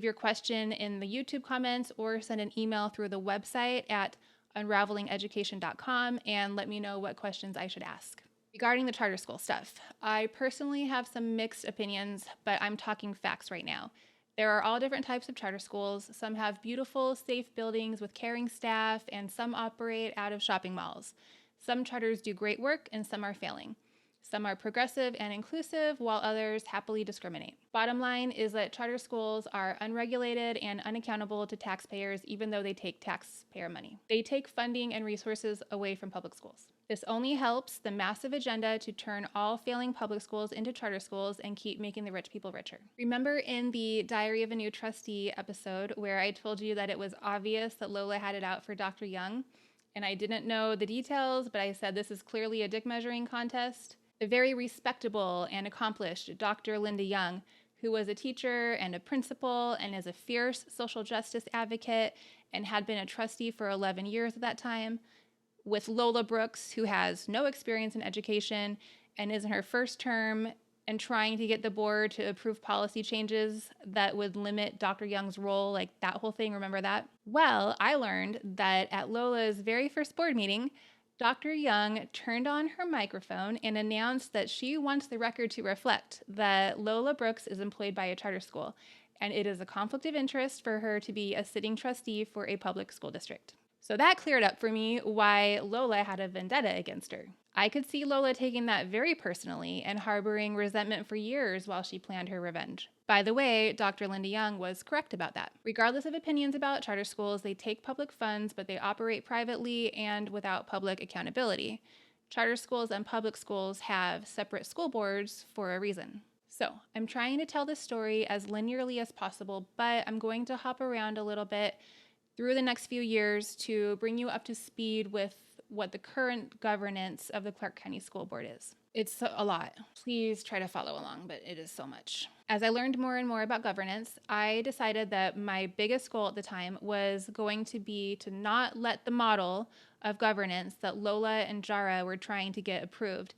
Speaker 1: your question in the YouTube comments or send an email through the website at unravelingeducation.com and let me know what questions I should ask. Regarding the charter school stuff, I personally have some mixed opinions, but I'm talking facts right now. There are all different types of charter schools. Some have beautiful, safe buildings with caring staff, and some operate out of shopping malls. Some charters do great work, and some are failing. Some are progressive and inclusive, while others happily discriminate. Bottom line is that charter schools are unregulated and unaccountable to taxpayers, even though they take taxpayer money. They take funding and resources away from public schools. This only helps the massive agenda to turn all failing public schools into charter schools and keep making the rich people richer. Remember in the Diary of a New Trustee episode where I told you that it was obvious that Lola had it out for Dr. Young? And I didn't know the details, but I said this is clearly a dick measuring contest. The very respectable and accomplished Dr. Linda Young, who was a teacher and a principal and is a fierce social justice advocate and had been a trustee for 11 years at that time, with Lola Brooks, who has no experience in education and is in her first term and trying to get the board to approve policy changes that would limit Dr. Young's role, like that whole thing, remember that? Well, I learned that at Lola's very first board meeting, Dr. Young turned on her microphone and announced that she wants the record to reflect that Lola Brooks is employed by a charter school, and it is a conflict of interest for her to be a sitting trustee for a public school district. So that cleared up for me why Lola had a vendetta against her. I could see Lola taking that very personally and harboring resentment for years while she planned her revenge. By the way, Dr. Linda Young was correct about that. Regardless of opinions about charter schools, they take public funds, but they operate privately and without public accountability. Charter schools and public schools have separate school boards for a reason. So I'm trying to tell this story as linearly as possible, but I'm going to hop around a little bit through the next few years to bring you up to speed with what the current governance of the Clark County School Board is. It's a lot. Please try to follow along, but it is so much. As I learned more and more about governance, I decided that my biggest goal at the time was going to be to not let the model of governance that Lola and Jara were trying to get approved,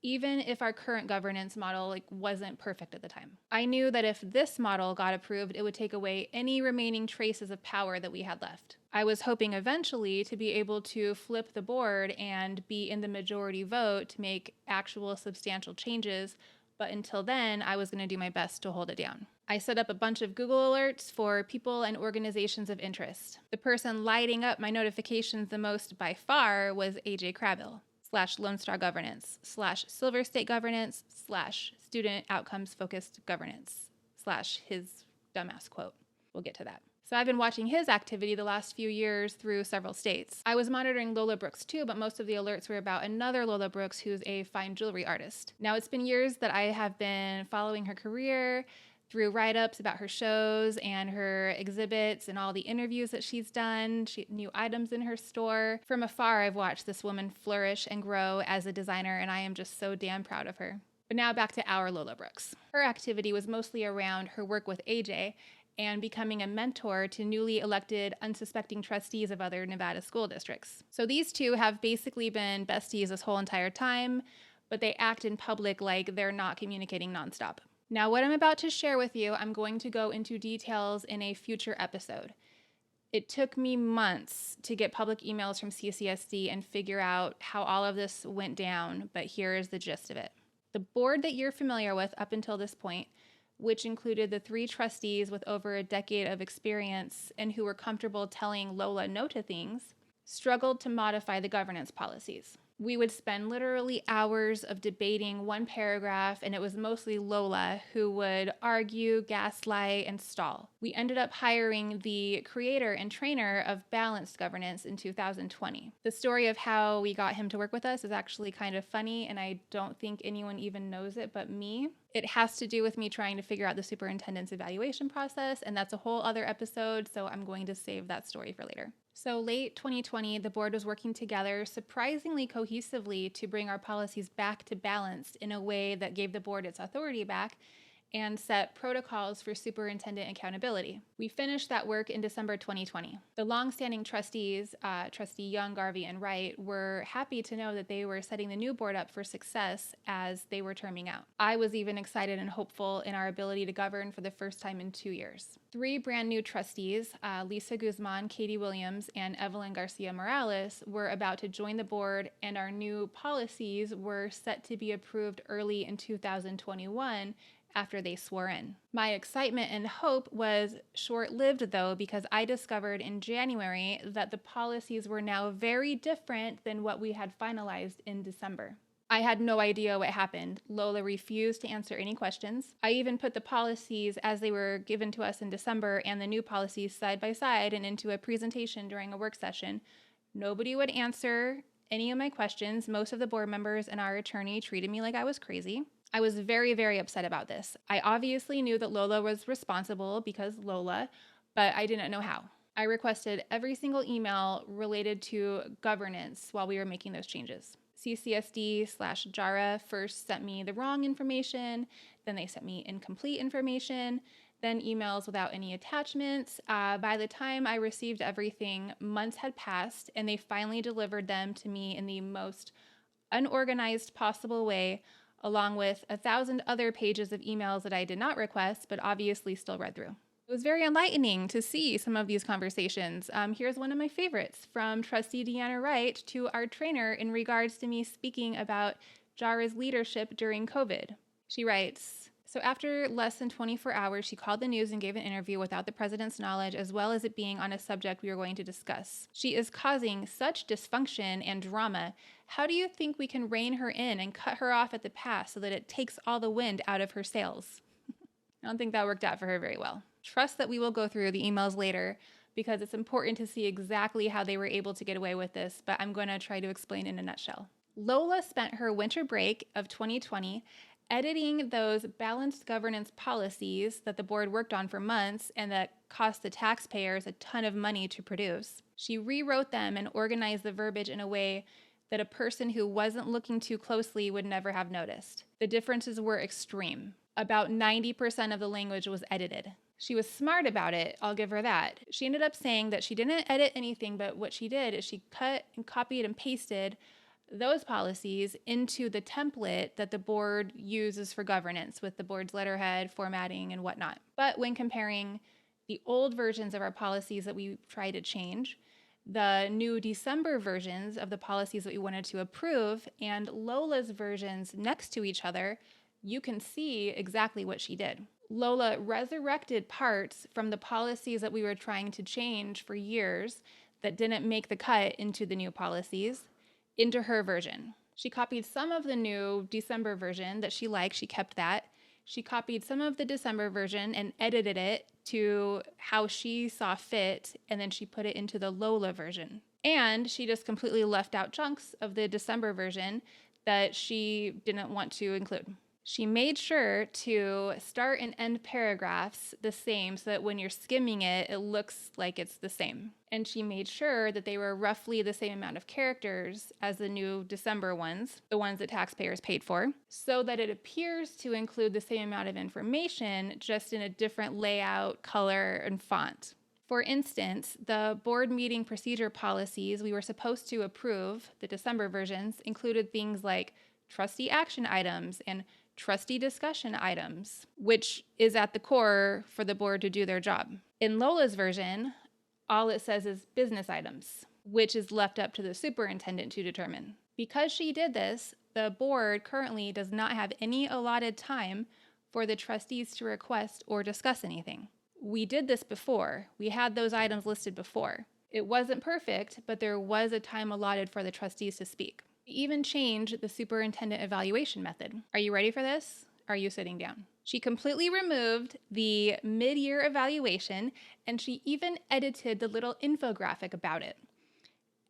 Speaker 1: even if our current governance model wasn't perfect at the time. I knew that if this model got approved, it would take away any remaining traces of power that we had left. I was hoping eventually to be able to flip the board and be in the majority vote to make actual substantial changes, but until then, I was going to do my best to hold it down. I set up a bunch of Google alerts for people and organizations of interest. The person lighting up my notifications the most by far was AJ Crabill. /Lone Star Governance, /Silver State Governance, /Student Outcomes Focused Governance, /his dumbass quote. We'll get to that. So I've been watching his activity the last few years through several states. I was monitoring Lola Brooks too, but most of the alerts were about another Lola Brooks who's a fine jewelry artist. Now it's been years that I have been following her career through write-ups about her shows and her exhibits and all the interviews that she's done, new items in her store. From afar, I've watched this woman flourish and grow as a designer, and I am just so damn proud of her. But now back to our Lola Brooks. Her activity was mostly around her work with AJ and becoming a mentor to newly elected unsuspecting trustees of other Nevada school districts. So these two have basically been besties this whole entire time, but they act in public like they're not communicating nonstop. Now, what I'm about to share with you, I'm going to go into details in a future episode. It took me months to get public emails from CCSD and figure out how all of this went down, but here is the gist of it. The board that you're familiar with up until this point, which included the 3 trustees with over a decade of experience and who were comfortable telling Lola no to things, struggled to modify the governance policies. We would spend literally hours of debating one paragraph, and it was mostly Lola who would argue, gaslight, and stall. We ended up hiring the creator and trainer of balanced governance in 2020. The story of how we got him to work with us is actually kind of funny, and I don't think anyone even knows it but me. It has to do with me trying to figure out the superintendent's evaluation process, and that's a whole other episode, so I'm going to save that story for later. So late 2020, the board was working together surprisingly cohesively to bring our policies back to balance in a way that gave the board its authority back and set protocols for superintendent accountability. We finished that work in December 2020. The longstanding trustees, Trustee Young, Garvey, and Wright, were happy to know that they were setting the new board up for success as they were terming out. I was even excited and hopeful in our ability to govern for the first time in 2 years. 3 brand new trustees, Lisa Guzman, Katie Williams, and Evelyn Garcia Morales, were about to join the board, and our new policies were set to be approved early in 2021 after they swore in. My excitement and hope was short-lived, though, because I discovered in January that the policies were now very different than what we had finalized in December. I had no idea what happened. Lola refused to answer any questions. I even put the policies as they were given to us in December and the new policies side by side and into a presentation during a work session. Nobody would answer any of my questions. Most of the board members and our attorney treated me like I was crazy. I was very, very upset about this. I obviously knew that Lola was responsible because Lola, but I didn't know how. I requested every single email related to governance while we were making those changes. CCSD/JARA first sent me the wrong information, then they sent me incomplete information, then emails without any attachments. By the time I received everything, months had passed, and they finally delivered them to me in the most unorganized possible way, along with 1,000 other pages of emails that I did not request, but obviously still read through. It was very enlightening to see some of these conversations. Here's one of my favorites from Trustee Deanna Wright to our trainer in regards to me speaking about JARA's leadership during COVID. She writes, so after less than 24 hours, she called the news and gave an interview without the president's knowledge, as well as it being on a subject we were going to discuss. She is causing such dysfunction and drama. How do you think we can rein her in and cut her off at the pass so that it takes all the wind out of her sails? I don't think that worked out for her very well. Trust that we will go through the emails later because it's important to see exactly how they were able to get away with this, but I'm going to try to explain in a nutshell. Lola spent her winter break of 2020 editing those balanced governance policies that the board worked on for months and that cost the taxpayers a ton of money to produce. She rewrote them and organized the verbiage in a way that a person who wasn't looking too closely would never have noticed. The differences were extreme. About 90% of the language was edited. She was smart about it, I'll give her that. She ended up saying that she didn't edit anything, but what she did is she cut and copied and pasted those policies into the template that the board uses for governance with the board's letterhead, formatting, and whatnot. But when comparing the old versions of our policies that we tried to change, the new December versions of the policies that we wanted to approve, and Lola's versions next to each other, you can see exactly what she did. Lola resurrected parts from the policies that we were trying to change for years that didn't make the cut into the new policies into her version. She copied some of the new December version that she liked. She kept that. She copied some of the December version and edited it to how she saw fit, and then she put it into the Lola version. And she just completely left out chunks of the December version that she didn't want to include. She made sure to start and end paragraphs the same so that when you're skimming it, it looks like it's the same. And she made sure that they were roughly the same amount of characters as the new December ones, the ones that taxpayers paid for, so that it appears to include the same amount of information, just in a different layout, color, and font. For instance, the board meeting procedure policies we were supposed to approve, the December versions, included things like trustee action items and trustee discussion items, which is at the core for the board to do their job. In Lola's version, all it says is business items, which is left up to the superintendent to determine. Because she did this, the board currently does not have any allotted time for the trustees to request or discuss anything. We did this before. We had those items listed before. It wasn't perfect, but there was a time allotted for the trustees to speak. We even changed the superintendent evaluation method. Are you ready for this? Are you sitting down? She completely removed the mid-year evaluation, and she even edited the little infographic about it.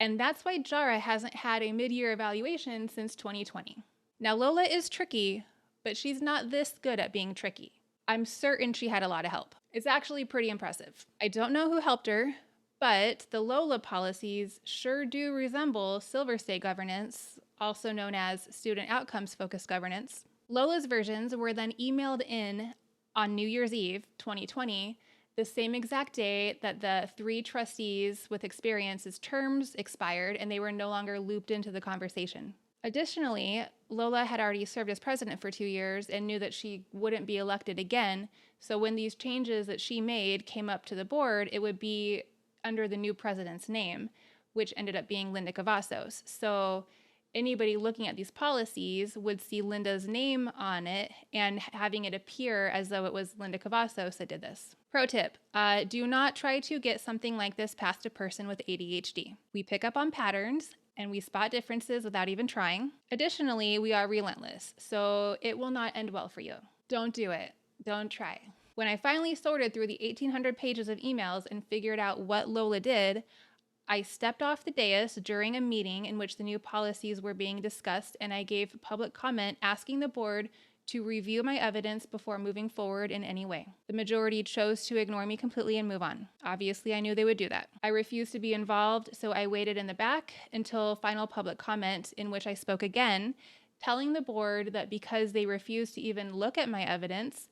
Speaker 1: And that's why JARA hasn't had a mid-year evaluation since 2020. Now, Lola is tricky, but she's not this good at being tricky. I'm certain she had a lot of help. It's actually pretty impressive. I don't know who helped her, but the Lola policies sure do resemble Silver State governance, also known as student outcomes focused governance. Lola's versions were then emailed in on New Year's Eve, 2020, the same exact day that the 3 trustees with experience's terms expired and they were no longer looped into the conversation. Additionally, Lola had already served as president for 2 years and knew that she wouldn't be elected again, so when these changes that she made came up to the board, it would be under the new president's name, which ended up being Linda Cavazos. So anybody looking at these policies would see Linda's name on it and having it appear as though it was Linda Cavazos that did this. Pro tip, do not try to get something like this past a person with ADHD. We pick up on patterns and we spot differences without even trying. Additionally, we are relentless, so it will not end well for you. Don't do it. Don't try. When I finally sorted through the 1,800 pages of emails and figured out what Lola did, I stepped off the dais during a meeting in which the new policies were being discussed, and I gave public comment asking the board to review my evidence before moving forward in any way. The majority chose to ignore me completely and move on. Obviously, I knew they would do that. I refused to be involved, so I waited in the back until final public comment, in which I spoke again, telling the board that because they refused to even look at my evidence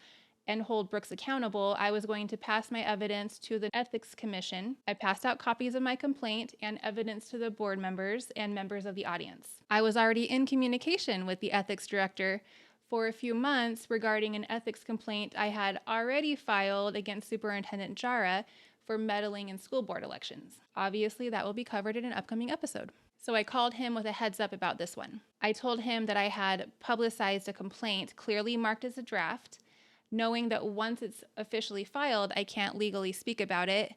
Speaker 1: and hold Brooks accountable, I was going to pass my evidence to the Ethics Commission. I passed out copies of my complaint and evidence to the board members and members of the audience. I was already in communication with the ethics director for a few months regarding an ethics complaint I had already filed against Superintendent Jara for meddling in school board elections. Obviously, that will be covered in an upcoming episode. So I called him with a heads up about this one. I told him that I had publicized a complaint clearly marked as a draft, knowing that once it's officially filed, I can't legally speak about it.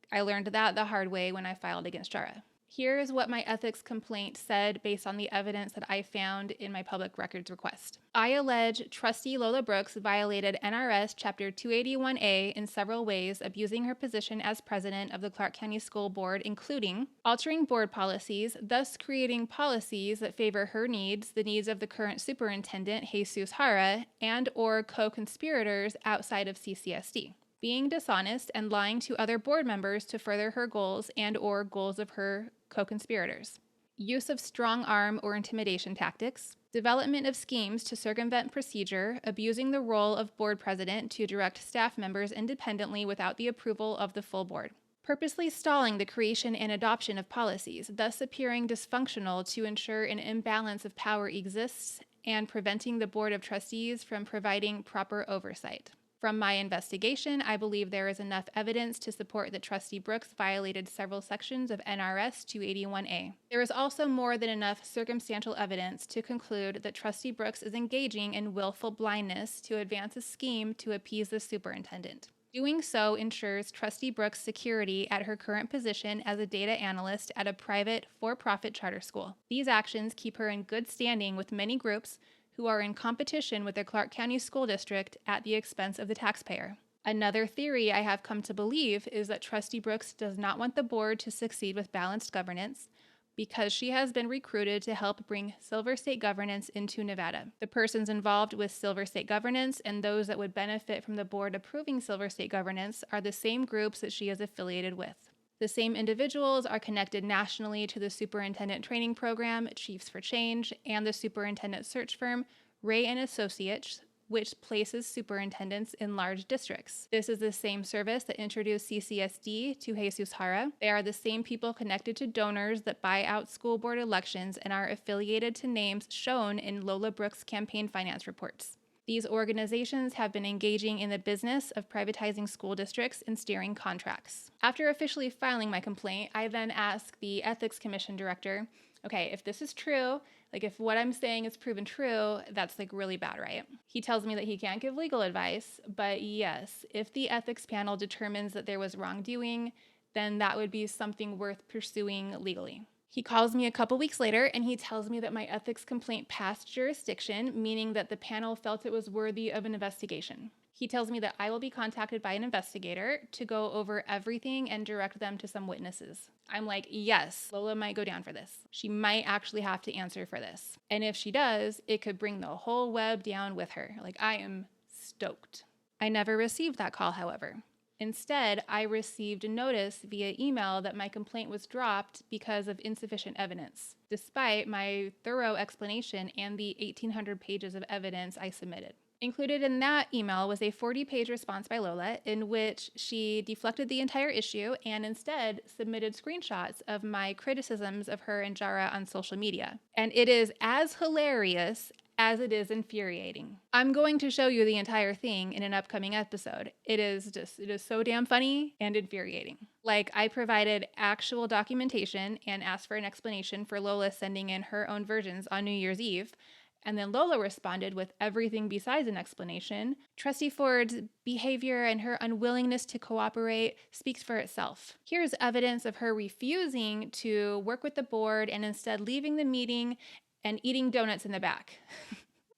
Speaker 1: I learned that the hard way when I filed against Jara. Here is what my ethics complaint said based on the evidence that I found in my public records request. I allege Trustee Lola Brooks violated NRS Chapter 281A in several ways, abusing her position as president of the Clark County School Board, including altering board policies, thus creating policies that favor her needs, the needs of the current superintendent, Jesus Hara, and or co-conspirators outside of CCSD. Being dishonest and lying to other board members to further her goals and or goals of her co-conspirators. Use of strong arm or intimidation tactics. Development of schemes to circumvent procedure, abusing the role of board president to direct staff members independently without the approval of the full board. Purposely stalling the creation and adoption of policies, thus appearing dysfunctional to ensure an imbalance of power exists and preventing the Board of Trustees from providing proper oversight. From my investigation, I believe there is enough evidence to support that Trustee Brooks violated several sections of NRS 281A. There is also more than enough circumstantial evidence to conclude that Trustee Brooks is engaging in willful blindness to advance a scheme to appease the superintendent. Doing so ensures Trustee Brooks' security at her current position as a data analyst at a private, for-profit charter school. These actions keep her in good standing with many groups who are in competition with the Clark County School District at the expense of the taxpayer. Another theory I have come to believe is that Trustee Brooks does not want the board to succeed with balanced governance because she has been recruited to help bring Silver State governance into Nevada. The persons involved with Silver State governance and those that would benefit from the board approving Silver State governance are the same groups that she is affiliated with. The same individuals are connected nationally to the Superintendent Training Program, Chiefs for Change, and the superintendent search firm, Ray & Associates, which places superintendents in large districts. This is the same service that introduced CCSD to Jesus Hara. They are the same people connected to donors that buy out school board elections and are affiliated to names shown in Lola Brooks' campaign finance reports. These organizations have been engaging in the business of privatizing school districts and steering contracts. After officially filing my complaint, I then asked the Ethics Commission director, okay, if this is true, like if what I'm saying is proven true, that's like really bad, right? He tells me that he can't give legal advice, but yes, if the ethics panel determines that there was wrongdoing, then that would be something worth pursuing legally. He calls me a couple weeks later and he tells me that my ethics complaint passed jurisdiction, meaning that the panel felt it was worthy of an investigation. He tells me that I will be contacted by an investigator to go over everything and direct them to some witnesses. I'm like, yes, Lola might go down for this. She might actually have to answer for this. And if she does, it could bring the whole web down with her. Like, I am stoked. I never received that call, however. Instead, I received a notice via email that my complaint was dropped because of insufficient evidence, despite my thorough explanation and the 1,800 pages of evidence I submitted. Included in that email was a 40-page response by Lola in which she deflected the entire issue and instead submitted screenshots of my criticisms of her and Jara on social media. And it is as hilarious as it is infuriating. I'm going to show you the entire thing in an upcoming episode. It is so damn funny and infuriating. Like, I provided actual documentation and asked for an explanation for Lola sending in her own versions on New Year's Eve. And then Lola responded with everything besides an explanation. Trustee Ford's behavior and her unwillingness to cooperate speaks for itself. Here's evidence of her refusing to work with the board and instead leaving the meeting and eating donuts in the back.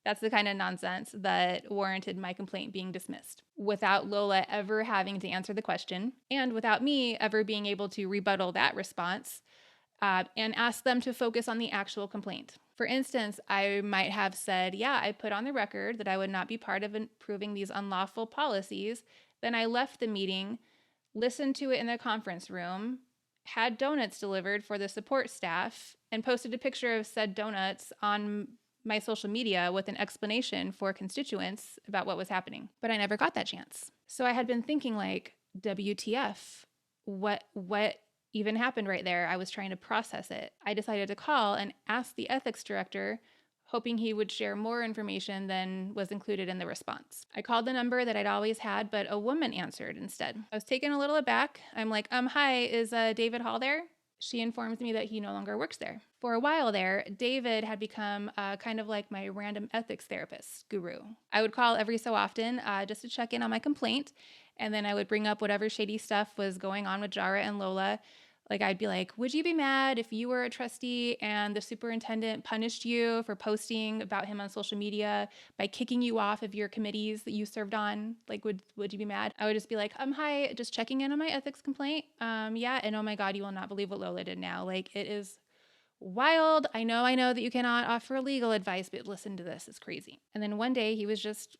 Speaker 1: That's the kind of nonsense that warranted my complaint being dismissed, without Lola ever having to answer the question, and without me ever being able to rebuttal that response and ask them to focus on the actual complaint. For instance, I might have said, yeah, I put on the record that I would not be part of approving these unlawful policies. Then I left the meeting, listened to it in the conference room, had donuts delivered for the support staff, and posted a picture of said donuts on my social media with an explanation for constituents about what was happening. But I never got that chance. So I had been thinking, like, WTF? What even happened right there? I was trying to process it. I decided to call and ask the ethics director, hoping he would share more information than was included in the response. I called the number that I'd always had, but a woman answered instead. I was taken a little aback. I'm like, hi, is David Hall there? She informs me that he no longer works there. For a while there, David had become kind of like my random ethics therapist guru. I would call every so often just to check in on my complaint, and then I would bring up whatever shady stuff was going on with Jara and Lola. Like, I'd be like, would you be mad if you were a trustee and the superintendent punished you for posting about him on social media by kicking you off of your committees that you served on? Like, would you be mad? I would just be like, hi, just checking in on my ethics complaint. Yeah, and oh my God, you will not believe what Lola did now. Like, it is wild. I know that you cannot offer legal advice, but listen to this. It's crazy. And then one day he was just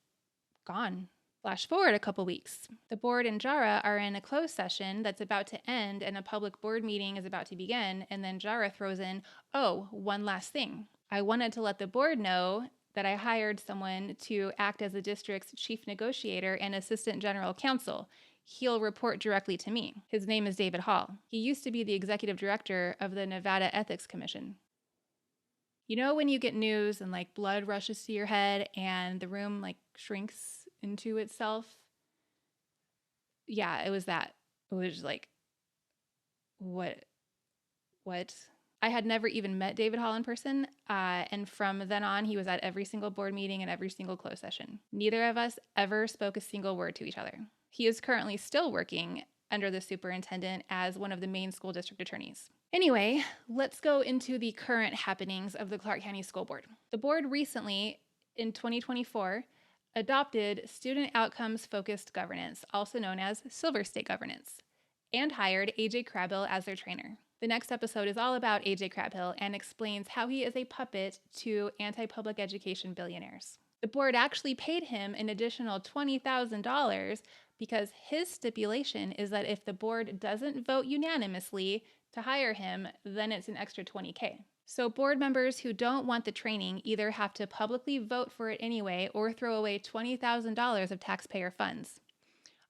Speaker 1: gone. Flash forward a couple weeks. The board and Jara are in a closed session that's about to end and a public board meeting is about to begin. And then Jara throws in, oh, one last thing. I wanted to let the board know that I hired someone to act as the district's chief negotiator and assistant general counsel. He'll report directly to me. His name is David Hall. He used to be the executive director of the Nevada Ethics Commission. You know when you get news and like blood rushes to your head and the room like shrinks into itself? Yeah, it was that. It was just like, what? I had never even met David Hall in person, and from then on, he was at every single board meeting and every single closed session. Neither of us ever spoke a single word to each other. He is currently still working under the superintendent as one of the main school district attorneys. Anyway, let's go into the current happenings of the Clark County School Board. The board recently, in 2024, adopted student outcomes focused governance, also known as Silver State governance, and hired AJ Crabhill as their trainer. The next episode is all about AJ Crabhill and explains how he is a puppet to anti-public education billionaires. The board actually paid him an additional $20,000 because his stipulation is that if the board doesn't vote unanimously to hire him, then it's an extra $20K. So board members who don't want the training either have to publicly vote for it anyway or throw away $20,000 of taxpayer funds.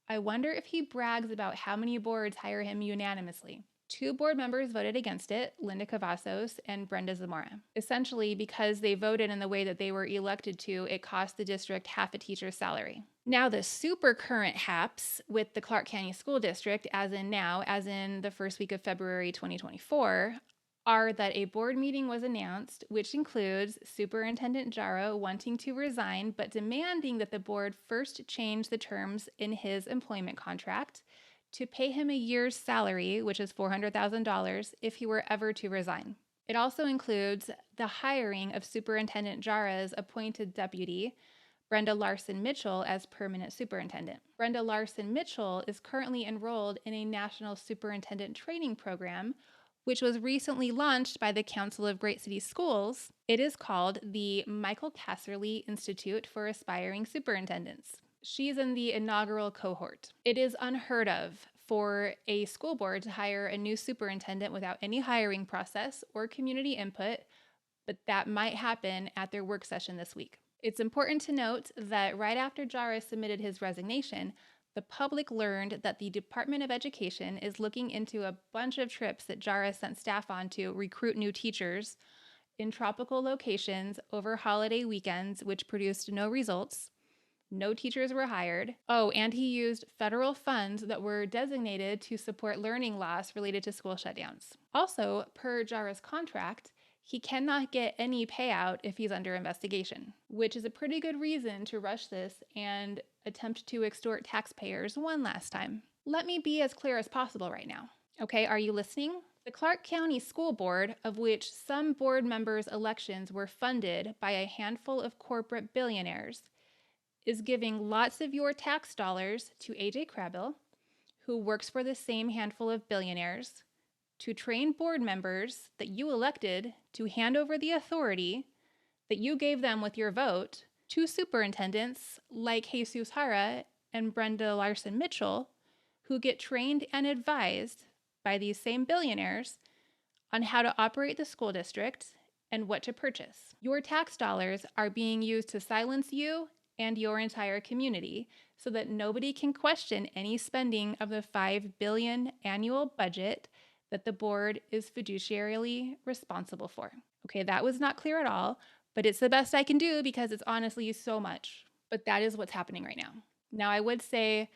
Speaker 1: I wonder if he brags about how many boards hire him unanimously. 2 board members voted against it, Linda Cavazos and Brenda Zamora. Essentially, because they voted in the way that they were elected to, it cost the district half a teacher's salary. Now, the super current haps with the Clark County School District, as in the first week of February 2024, are that a board meeting was announced, which includes Superintendent Jara wanting to resign, but demanding that the board first change the terms in his employment contract to pay him a year's salary, which is $400,000, if he were ever to resign. It also includes the hiring of Superintendent Jara's appointed deputy, Brenda Larson Mitchell, as permanent superintendent. Brenda Larson Mitchell is currently enrolled in a national superintendent training program, which was recently launched by the Council of Great City Schools. It is called the Michael Casserly Institute for Aspiring Superintendents. She's in the inaugural cohort. It is unheard of for a school board to hire a new superintendent without any hiring process or community input, but that might happen at their work session this week. It's important to note that right after Jara submitted his resignation, the public learned that the Department of Education is looking into a bunch of trips that Jara sent staff on to recruit new teachers in tropical locations over holiday weekends, which produced no results. No teachers were hired. Oh, and he used federal funds that were designated to support learning loss related to school shutdowns. Also, per Jara's contract, he cannot get any payout if he's under investigation, which is a pretty good reason to rush this and attempt to extort taxpayers one last time. Let me be as clear as possible right now. Okay, are you listening? The Clark County School Board, of which some board members' elections were funded by a handful of corporate billionaires, is giving lots of your tax dollars to AJ Crabhill, who works for the same handful of billionaires, to train board members that you elected to hand over the authority that you gave them with your vote to superintendents like Jesus Hara and Brenda Larson Mitchell, who get trained and advised by these same billionaires on how to operate the school district and what to purchase. Your tax dollars are being used to silence you and your entire community so that nobody can question any spending of the $5 billion annual budget that the board is fiduciarily responsible for. Okay, that was not clear at all, but it's the best I can do because it's honestly so much. But that is what's happening right now. Now, I would say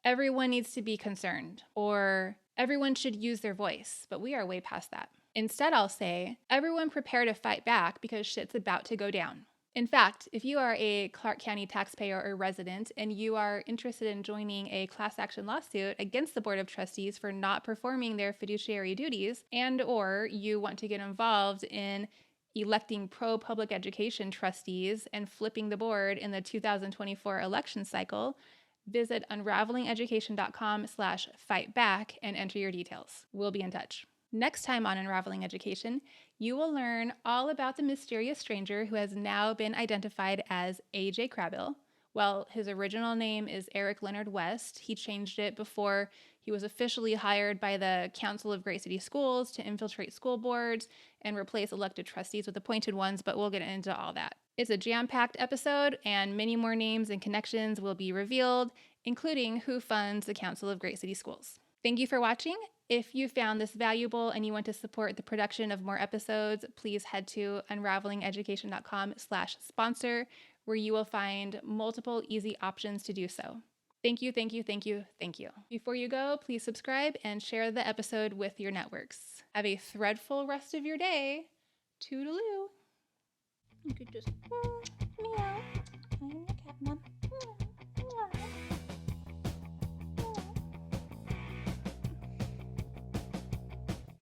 Speaker 1: everyone needs to be concerned or everyone should use their voice, but we are way past that. Instead, I'll say everyone prepare to fight back because shit's about to go down. In fact, if you are a Clark County taxpayer or resident and you are interested in joining a class action lawsuit against the Board of Trustees for not performing their fiduciary duties, and or you want to get involved in electing pro-public education trustees and flipping the board in the 2024 election cycle, visit unravelingeducation.com/fightback and enter your details. We'll be in touch. Next time on Unraveling Education, you will learn all about the mysterious stranger who has now been identified as A.J. Crabill. Well, his original name is Eric Leonard West. He changed it before he was officially hired by the Council of Great City Schools to infiltrate school boards and replace elected trustees with appointed ones, but we'll get into all that. It's a jam-packed episode, and many more names and connections will be revealed, including who funds the Council of Great City Schools. Thank you for watching. If you found this valuable and you want to support the production of more episodes, please head to unravelingeducation.com/sponsor, where you will find multiple easy options to do so. Thank you, thank you, thank you, thank you. Before you go, please subscribe and share the episode with your networks. Have a threadful rest of your day. Toodaloo. You could just...